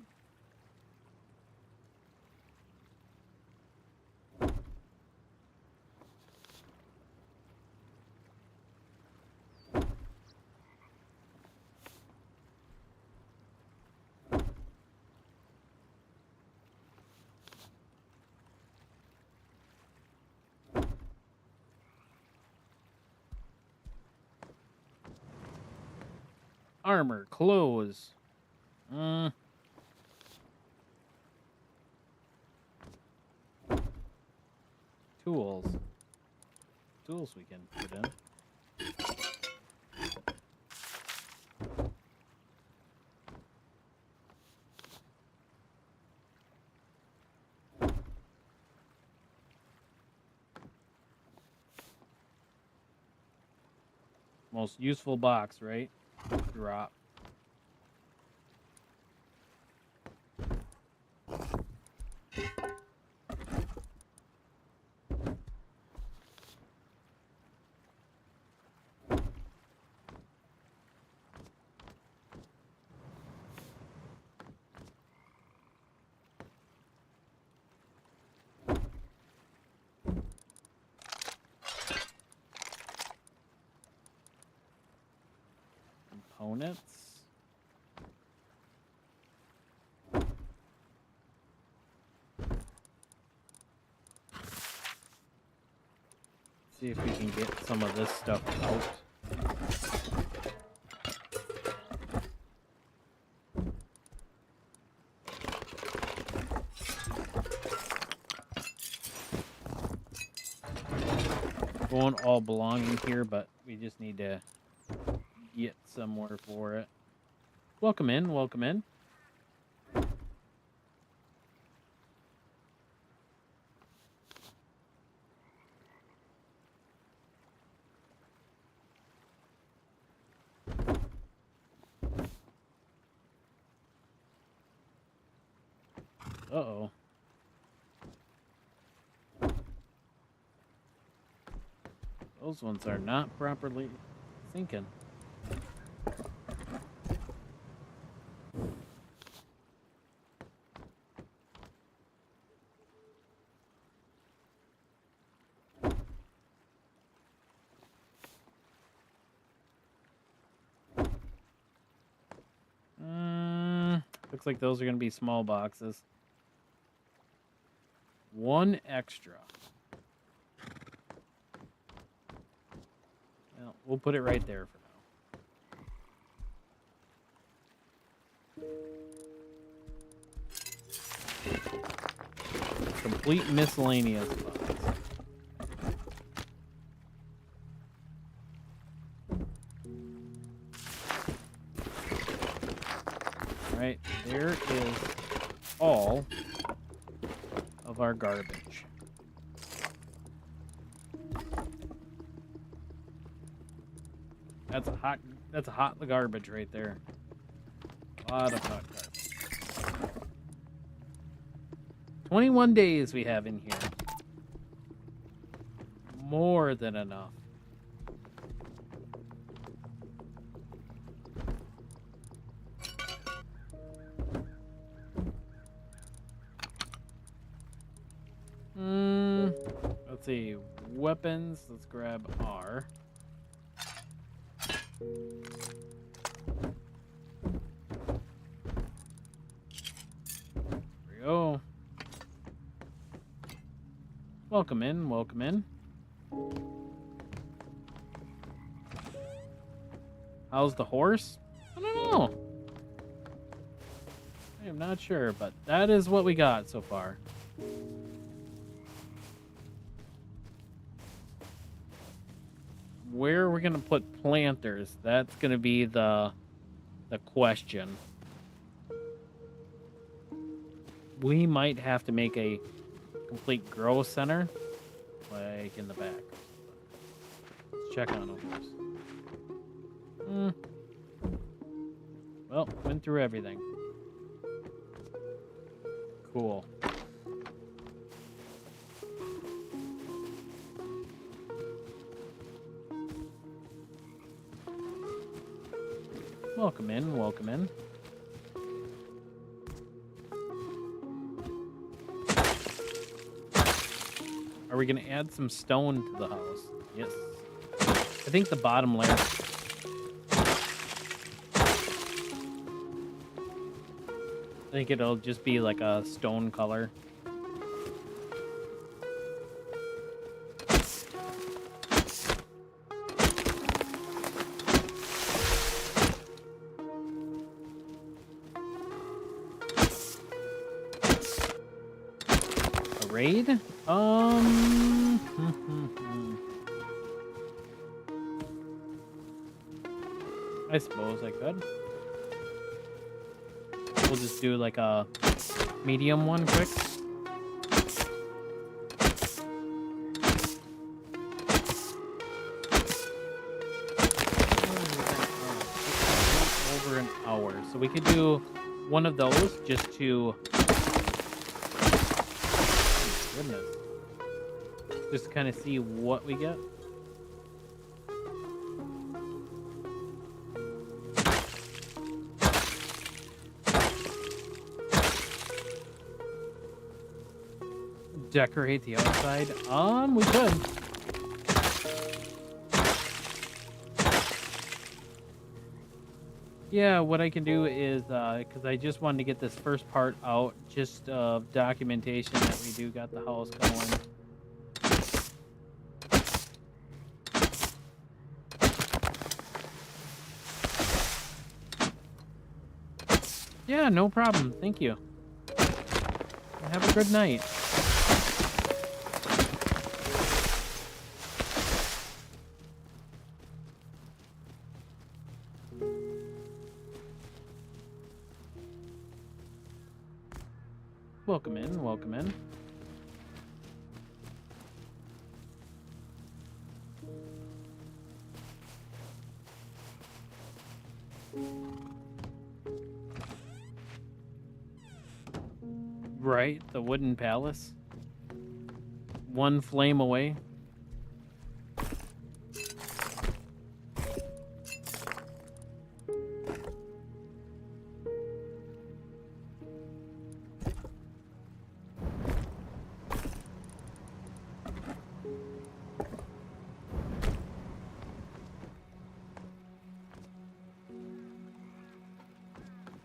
Armor, clothes. Tools. Tools we can put in. Most useful box, right? Drop. components. See if we can get some of this stuff out. Won't all belong in here, but we just need to get somewhere for it. Welcome in, welcome in. Uh-oh. Those ones are not properly sinking. Looks like those are going to be small boxes. One extra. Well, we'll put it right there for now. Complete miscellaneous box. Alright, there is all of our garbage. That's a hot garbage right there. A lot of hot garbage. 21 days we have in here. More than enough. Let's see. Weapons. Let's grab R. There we go. Welcome in, welcome in. How's the horse? I don't know. I am not sure, but that is what we got so far. Where are we going to put planters? That's going to be the question. We might have to make a complete grow center, like in the back. Let's check on them first. Well, went through everything. Cool. Welcome in, welcome in. Are we going to add some stone to the house? Yes. I think the bottom layer. I think it'll just be like a stone color. Raid? I suppose I could. We'll just do like a medium one quick. Over an hour. So we could do one of those just to... Goodness. Just kind of see what we get. Decorate the outside. We could. Yeah, what I can do is, because I just wanted to get this first part out, just documentation that we do got the house going. Yeah, no problem. Thank you. Have a good night. Welcome in, welcome in. Right, the wooden palace. One flame away.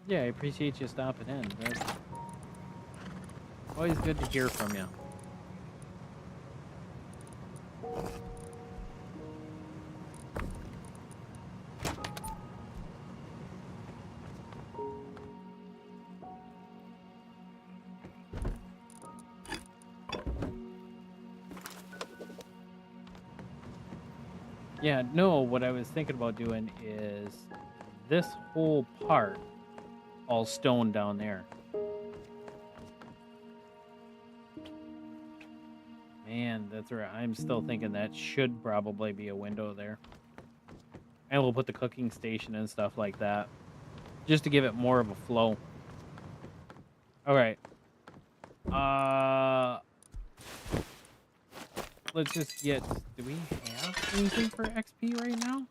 Yeah, I appreciate you stopping in. That's always good to hear from you. Yeah, no, what I was thinking about doing is this whole part all stone down there. Man, that's right. I'm still thinking that should probably be a window there. And we'll put the cooking station and stuff like that. Just to give it more of a flow. Alright. Let's just get... Do we have anything for XP right now?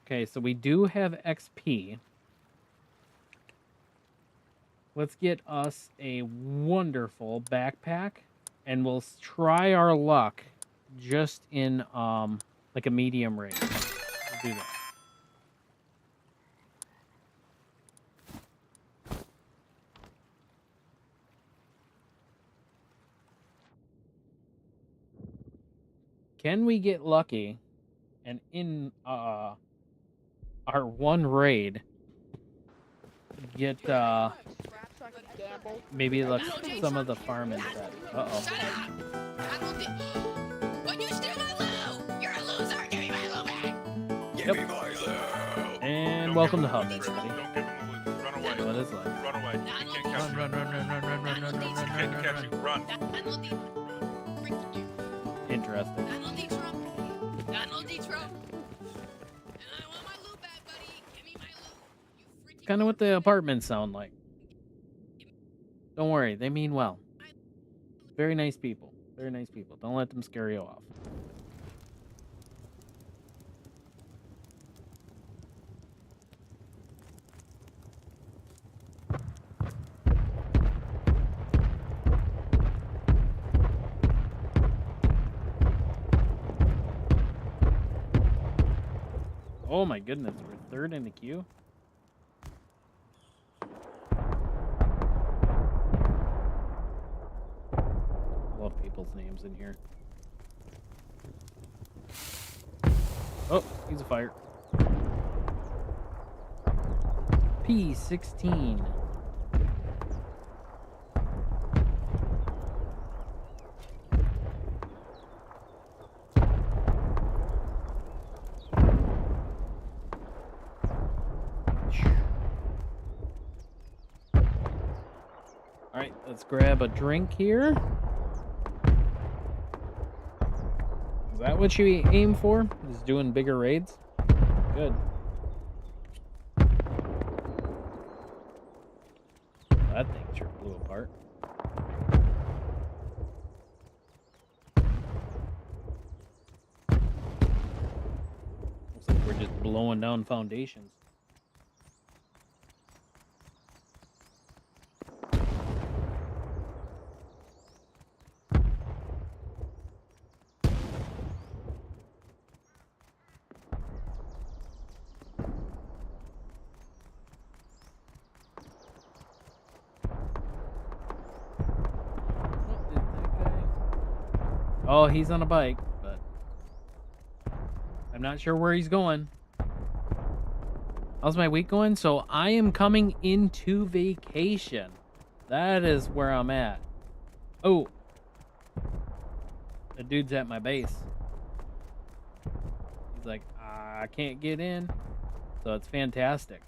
Okay, so we do have XP. Let's get us a wonderful backpack. And we'll try our luck just in, like a medium raid. We'll do that. Can we get lucky and in our one raid get maybe like some of the farm instead? Uh-oh. When you steal my loot, you're a loser. Give me my loot back. Give me my loot. And welcome to Hub, everybody. Don't give him the loot. Run away. What is life? Run away. He can't catch you. Run. He can't catch you. Run. Interesting. Kind of what the apartments sound like. Don't worry, they mean well. Very nice people. Very nice people. Don't let them scare you off. Oh my goodness, we're third in the queue? Love people's names in here. Oh, he's a fire. P16. Alright, let's grab a drink here. Is that what you aim for? Is doing bigger raids? Good. That thing sure blew apart. Looks like we're just blowing down foundations. Oh, he's on a bike, but I'm not sure where he's going. How's my week going? So I am coming into vacation. That is where I'm at. Oh, the dude's at my base. He's like, I can't get in. So it's fantastic.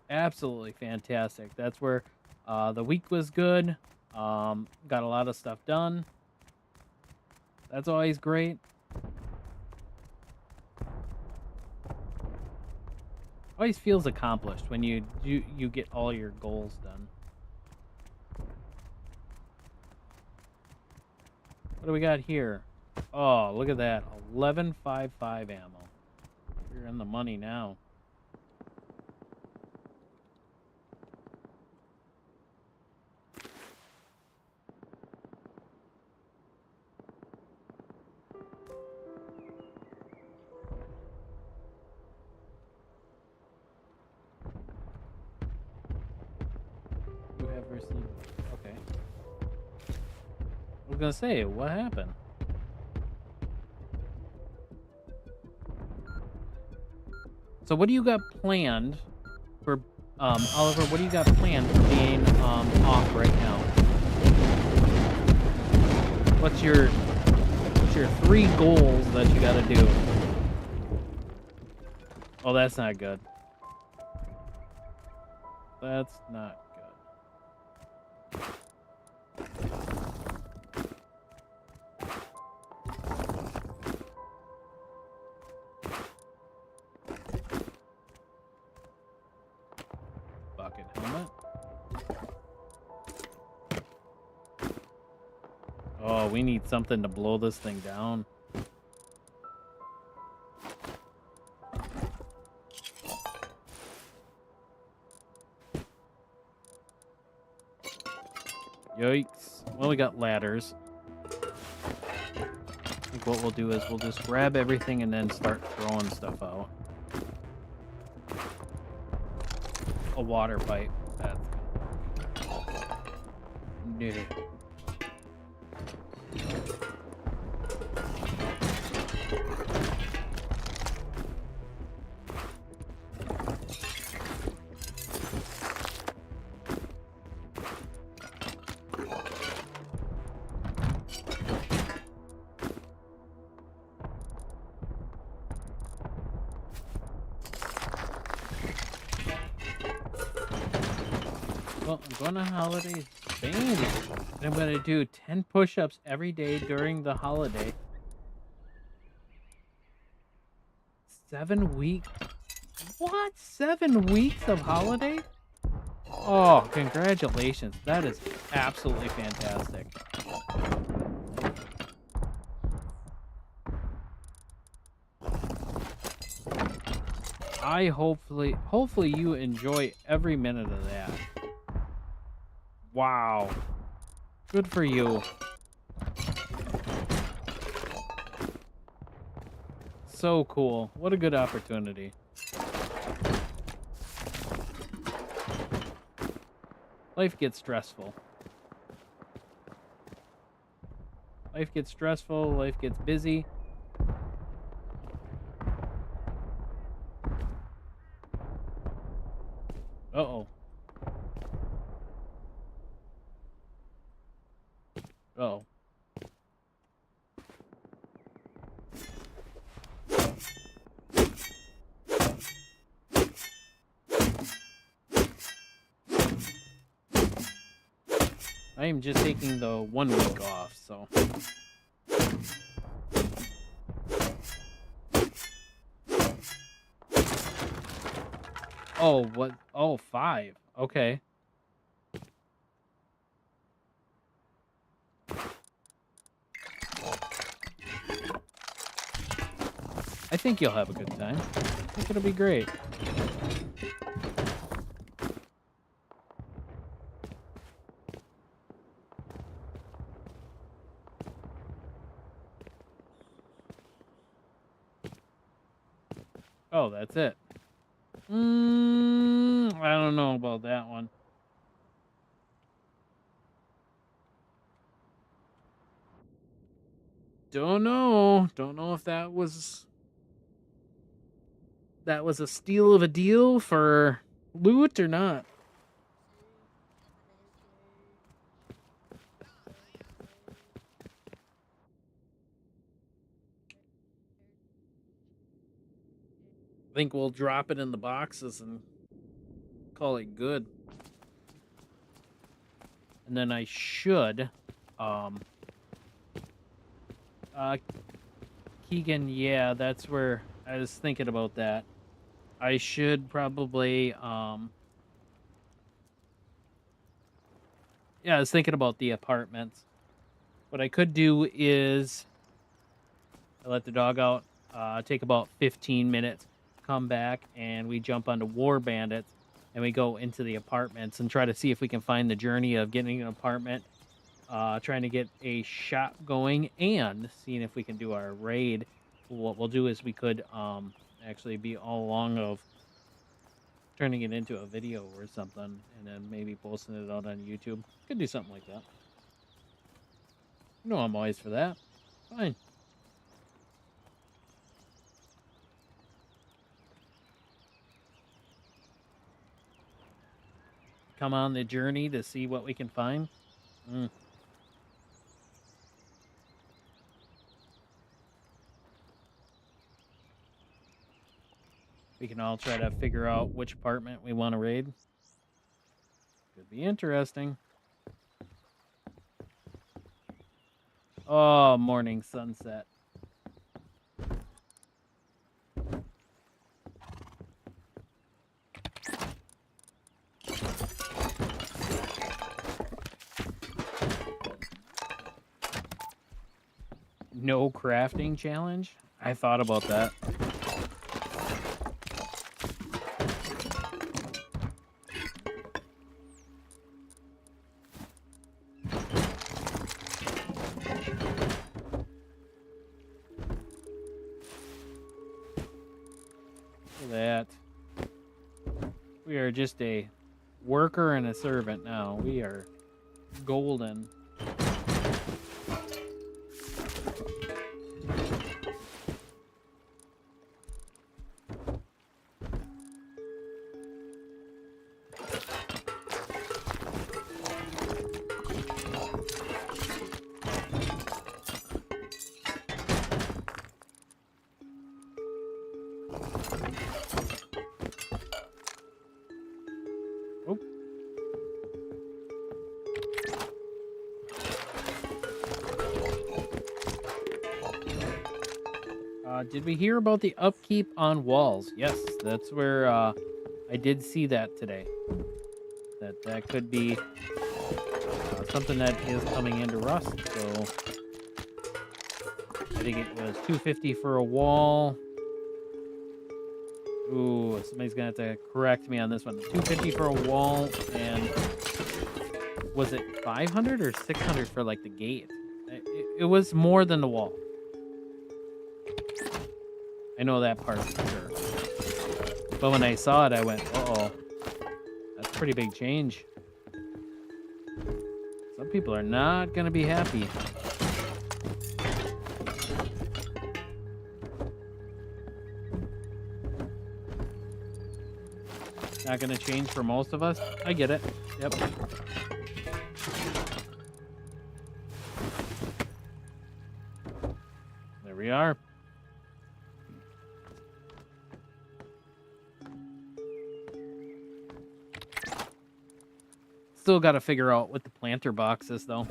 Absolutely fantastic. That's where the week was good. Got a lot of stuff done. That's always great. Always feels accomplished when you get all your goals done. What do we got here? Oh, look at that. 11.55 ammo. You're in the money now. You have received. Okay. I was gonna say, what happened? So what do you got planned for, Oliver, what do you got planned for being, off right now? What's your 3 goals that you gotta do? Oh, that's not good. That's not good. Bucket helmet. Oh, we need something to blow this thing down. Yikes. Well, we got ladders. I think what we'll do is we'll just grab everything and then start throwing stuff out. A water pipe. That's good. No. Well, I'm going on holiday in Spain, and I'm going to do 10 push-ups every day during the holiday. 7 weeks? What? 7 weeks of holiday? Oh, congratulations. That is absolutely fantastic. Hopefully you enjoy every minute of that. Wow. Good for you. So cool. What a good opportunity. Life gets stressful. Life gets stressful. Life gets busy. Uh-oh. Uh-oh. I am just taking the 1 week off, so. Oh, what? Oh, 5. Okay. I think you'll have a good time. I think it'll be great. Oh, that's it. I don't know about that one. Don't know. Don't know if that was a steal of a deal for loot or not. I think we'll drop it in the boxes and call it good. And then I should, Keegan, yeah, that's where I was thinking about that. I should probably, yeah, I was thinking about the apartments. What I could do is I let the dog out, take about 15 minutes, come back, and we jump onto War Bandits, and we go into the apartments and try to see if we can find the journey of getting an apartment, trying to get a shop going, and seeing if we can do our raid. What we'll do is we could actually be all along of turning it into a video or something, and then maybe posting it out on YouTube. Could do something like that. You know I'm always for that. Fine. Come on the journey to see what we can find. We can all try to figure out which apartment we want to raid. Could be interesting. Oh, morning sunset. No crafting challenge? I thought about that. Look at that. We are just a worker and a servant now. We are golden. Did we hear about the upkeep on walls? Yes, that's where I did see that today. That could be something that is coming into Rust. So I think it was 250 for a wall. Ooh, somebody's gonna have to correct me on this one. 250 for a wall, and was it 500 or 600 for like the gate? It was more than the wall. I know that part for sure. But when I saw it, I went, uh-oh. That's a pretty big change. Some people are not going to be happy. Not going to change for most of us. I get it. Yep. There we are. Still got to figure out what the planter box is, though.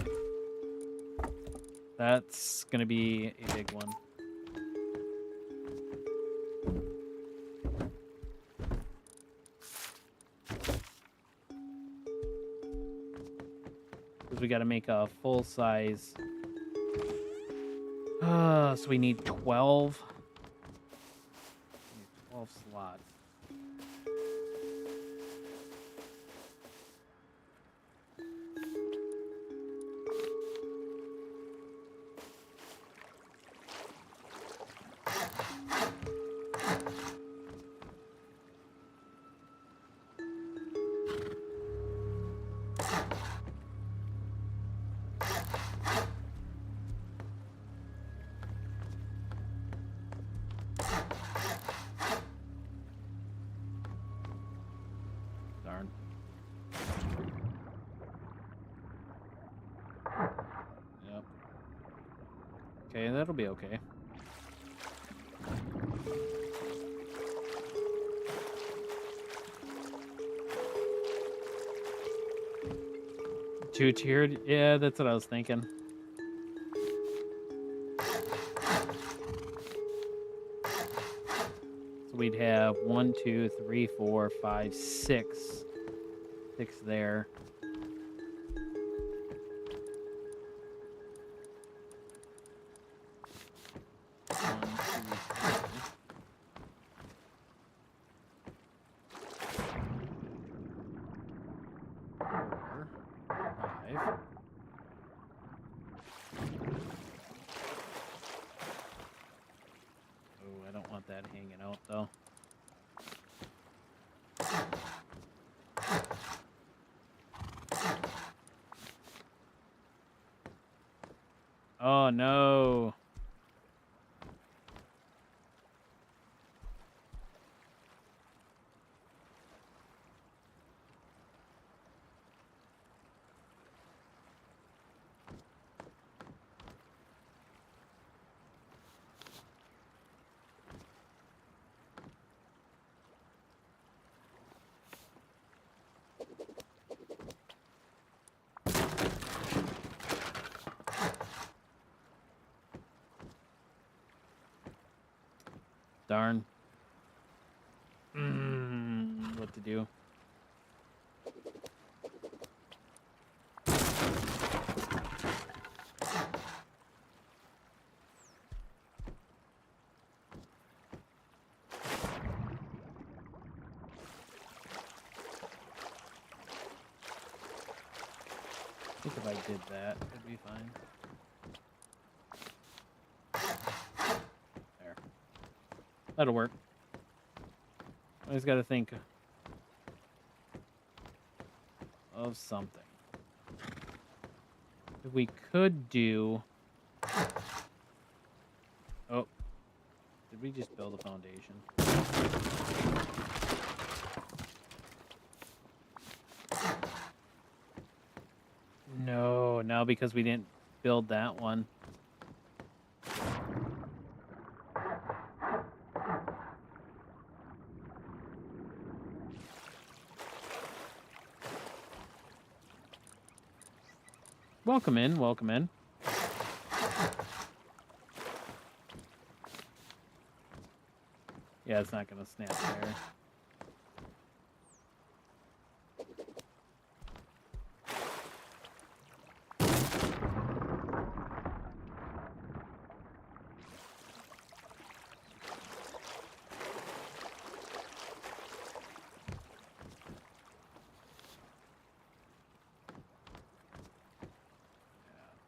That's going to be a big one. Because we got to make a full size. So we need 12. 12 slots. Okay, that'll be okay. Two-tiered? Yeah, that's what I was thinking. So we'd have 1, 2, 3, 4, 5, 6. 6 there. One, two, three, 4, 5. Oh, I don't want that hanging out though. Oh no. Darn. What to do? I think if I did that, it'd be fine. There. That'll work. I just gotta think of something. If we could do... Oh. Did we just build a foundation? No, now because we didn't build that one. Welcome in, welcome in. Yeah, it's not gonna snap there.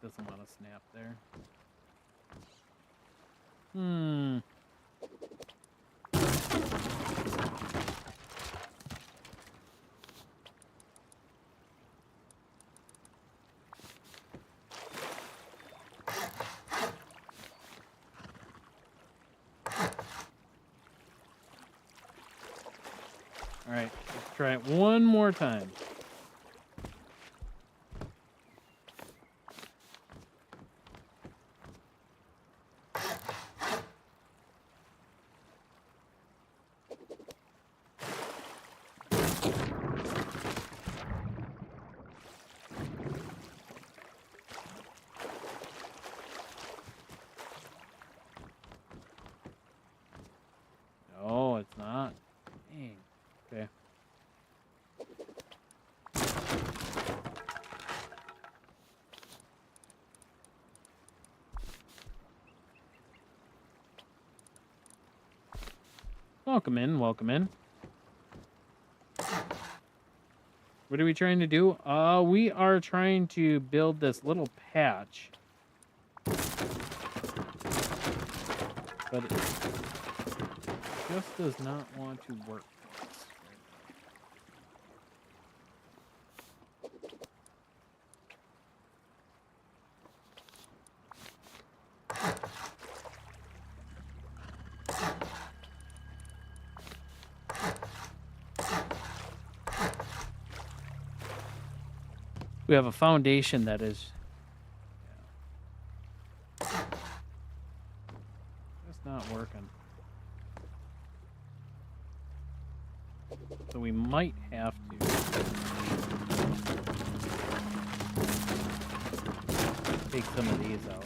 Doesn't want to snap there. All right, let's try it one more time. No, it's not. Dang. Okay. Welcome in, welcome in. What are we trying to do? We are trying to build this little patch. But it just does not want to work for us We have a foundation that is... not working. So we might have to take some of these out.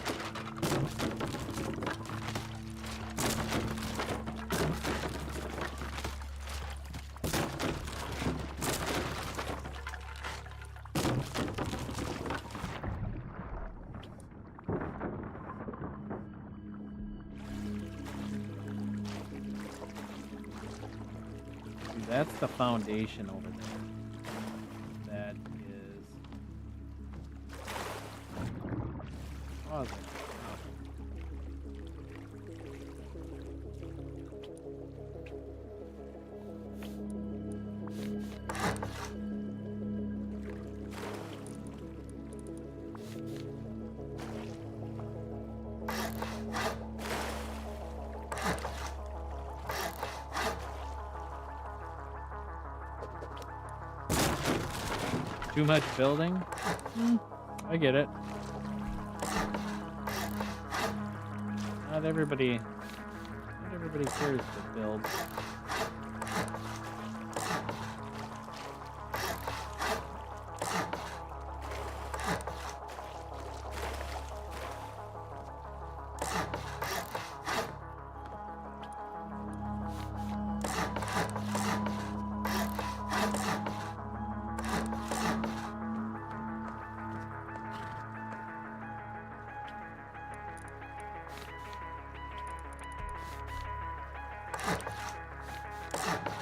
That's the foundation over there. That is awesome. Too much building? I get it. Not everybody cares to build.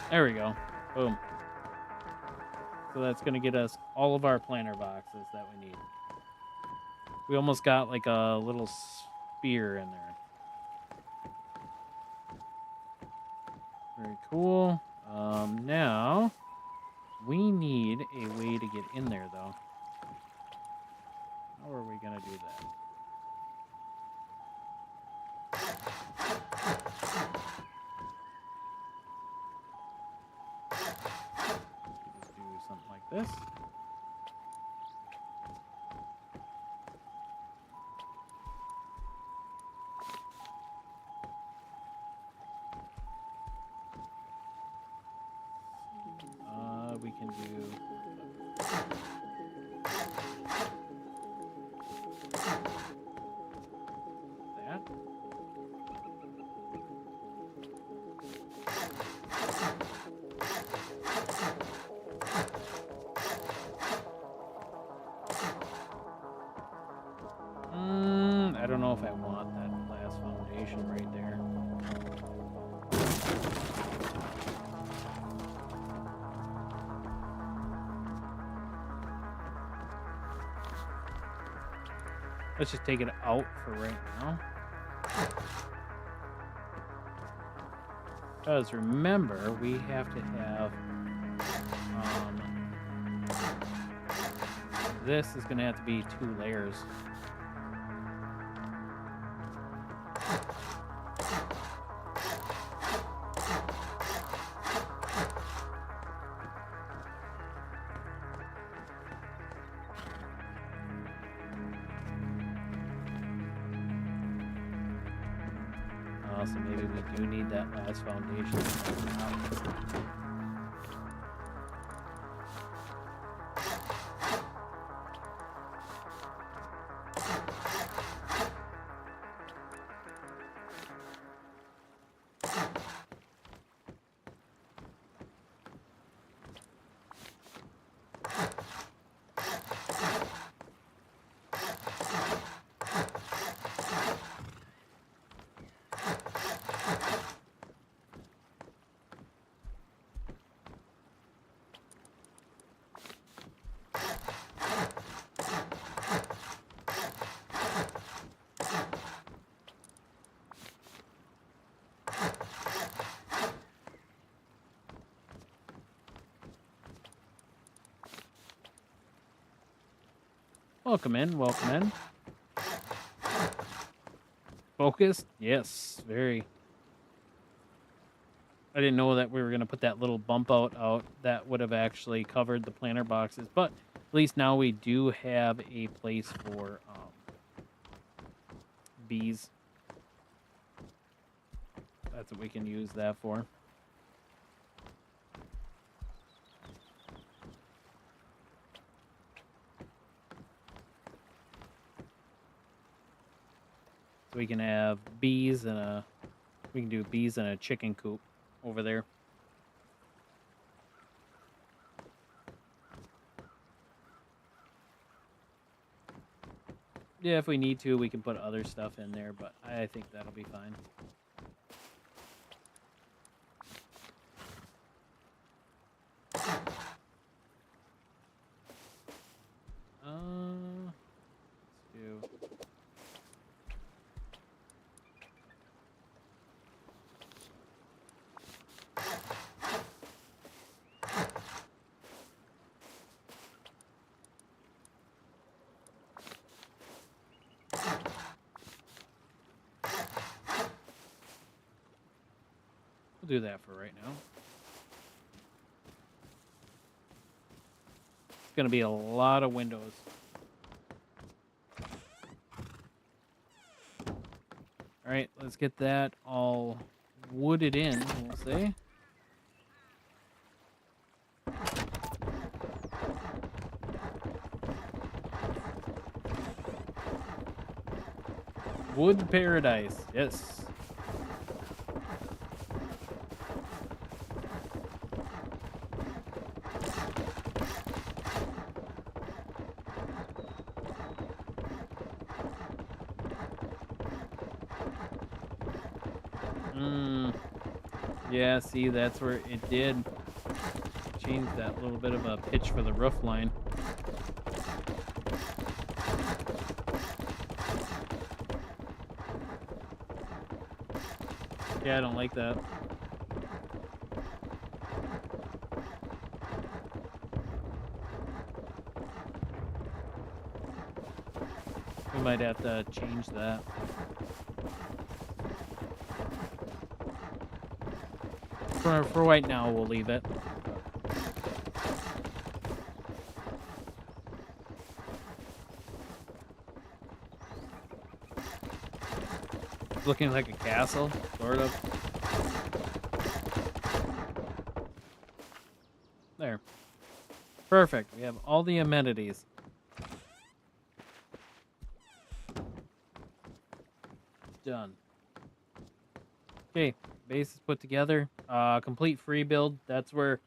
There we go. Boom. So that's going to get us all of our planter boxes that we need. We almost got like a little spear in there. Very cool. Now, we need a way to get in there, though. How are we going to do that? Just do something like this. We can do that. I don't know if I want that last foundation right there. Let's just take it out for right now. Because remember, we have to have this is going to have to be 2 layers. So maybe we do need that last foundation. Welcome in, welcome in. Focused? Yes, very. I didn't know that we were going to put that little bump out. That would have actually covered the planter boxes, but at least now we do have a place for bees. That's what we can use that for. So we can have bees and we can do bees in a chicken coop over there. Yeah, if we need to, we can put other stuff in there, but I think that'll be fine. Let's do... We'll do that for right now. It's going to be a lot of windows. All right, let's get that all wooded in, we'll say. Wood paradise, yes. Yeah, see, that's where it did change that little bit of a pitch for the roof line. Yeah, I don't like that. We might have to change that. For right now, we'll leave it. Looking like a castle, sort of. There. Perfect. We have all the amenities. Done. Okay, base is put together. Complete free build. That's where...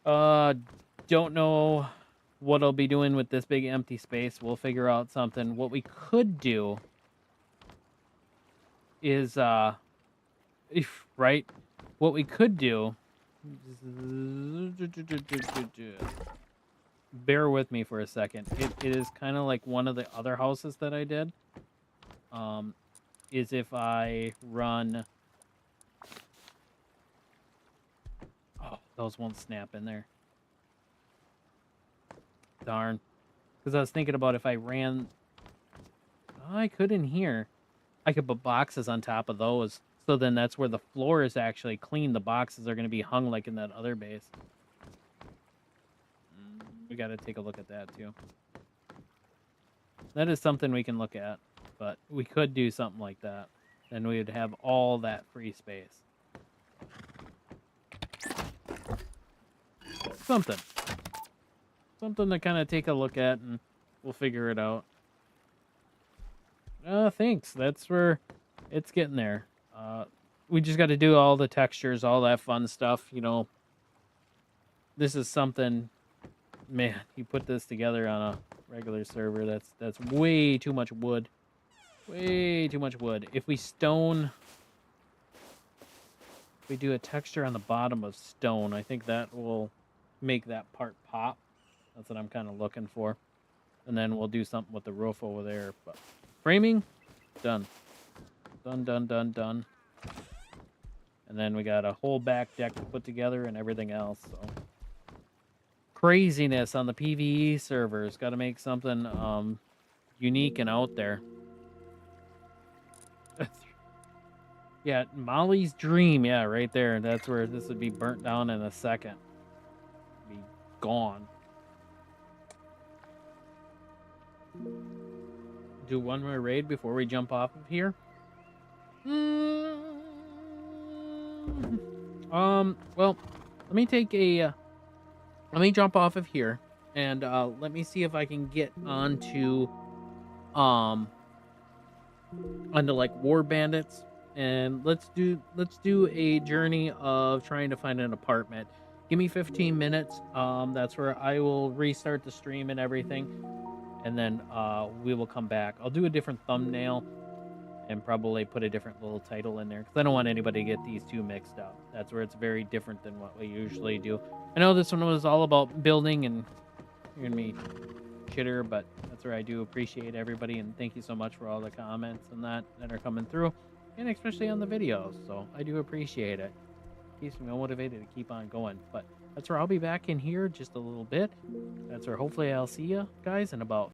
don't know what I'll be doing with this big empty space. We'll figure out something. What we could do is, right? What we could do... Bear with me for a second. It is kind of like one of the other houses that I did. Is if I run... Oh, those won't snap in there. Darn. Because I was thinking about if I ran... Oh, I could in here. I could put boxes on top of those. So then that's where the floor is actually clean. The boxes are going to be hung like in that other base. We got to take a look at that too. That is something we can look at. But we could do something like that. Then we would have all that free space. Something to kind of take a look at, and we'll figure it out. Thanks. That's where it's getting there. We just got to do all the textures, all that fun stuff, you know. This is something, man, you put this together on a regular server, that's way too much wood. Way too much wood. If we do a texture on the bottom of stone, I think that will make that part pop. That's what I'm kind of looking for. And then we'll do something with the roof over there. But framing, done. Done. And then we got a whole back deck to put together and everything else. So craziness on the PvE servers. Got to make something unique and out there. Yeah, Molly's dream. Yeah, right there. That's where this would be burnt down in a second. Be gone. Do one more raid before we jump off of here. Well, let me take a. Let me jump off of here, and let me see if I can get onto like War Bandits, and let's do a journey of trying to find an apartment. Give me 15 minutes. That's where I will restart the stream and everything, and then we will come back. I'll do a different thumbnail and probably put a different little title in there because I don't want anybody to get these two mixed up. That's where it's very different than what we usually do. I know this one was all about building and hearing me chitter, but that's where I do appreciate everybody, and thank you so much for all the comments and that are coming through, and especially on the videos. So I do appreciate it. Keeps me motivated to keep on going. But that's where I'll be back in here just a little bit. That's where hopefully I'll see you guys in about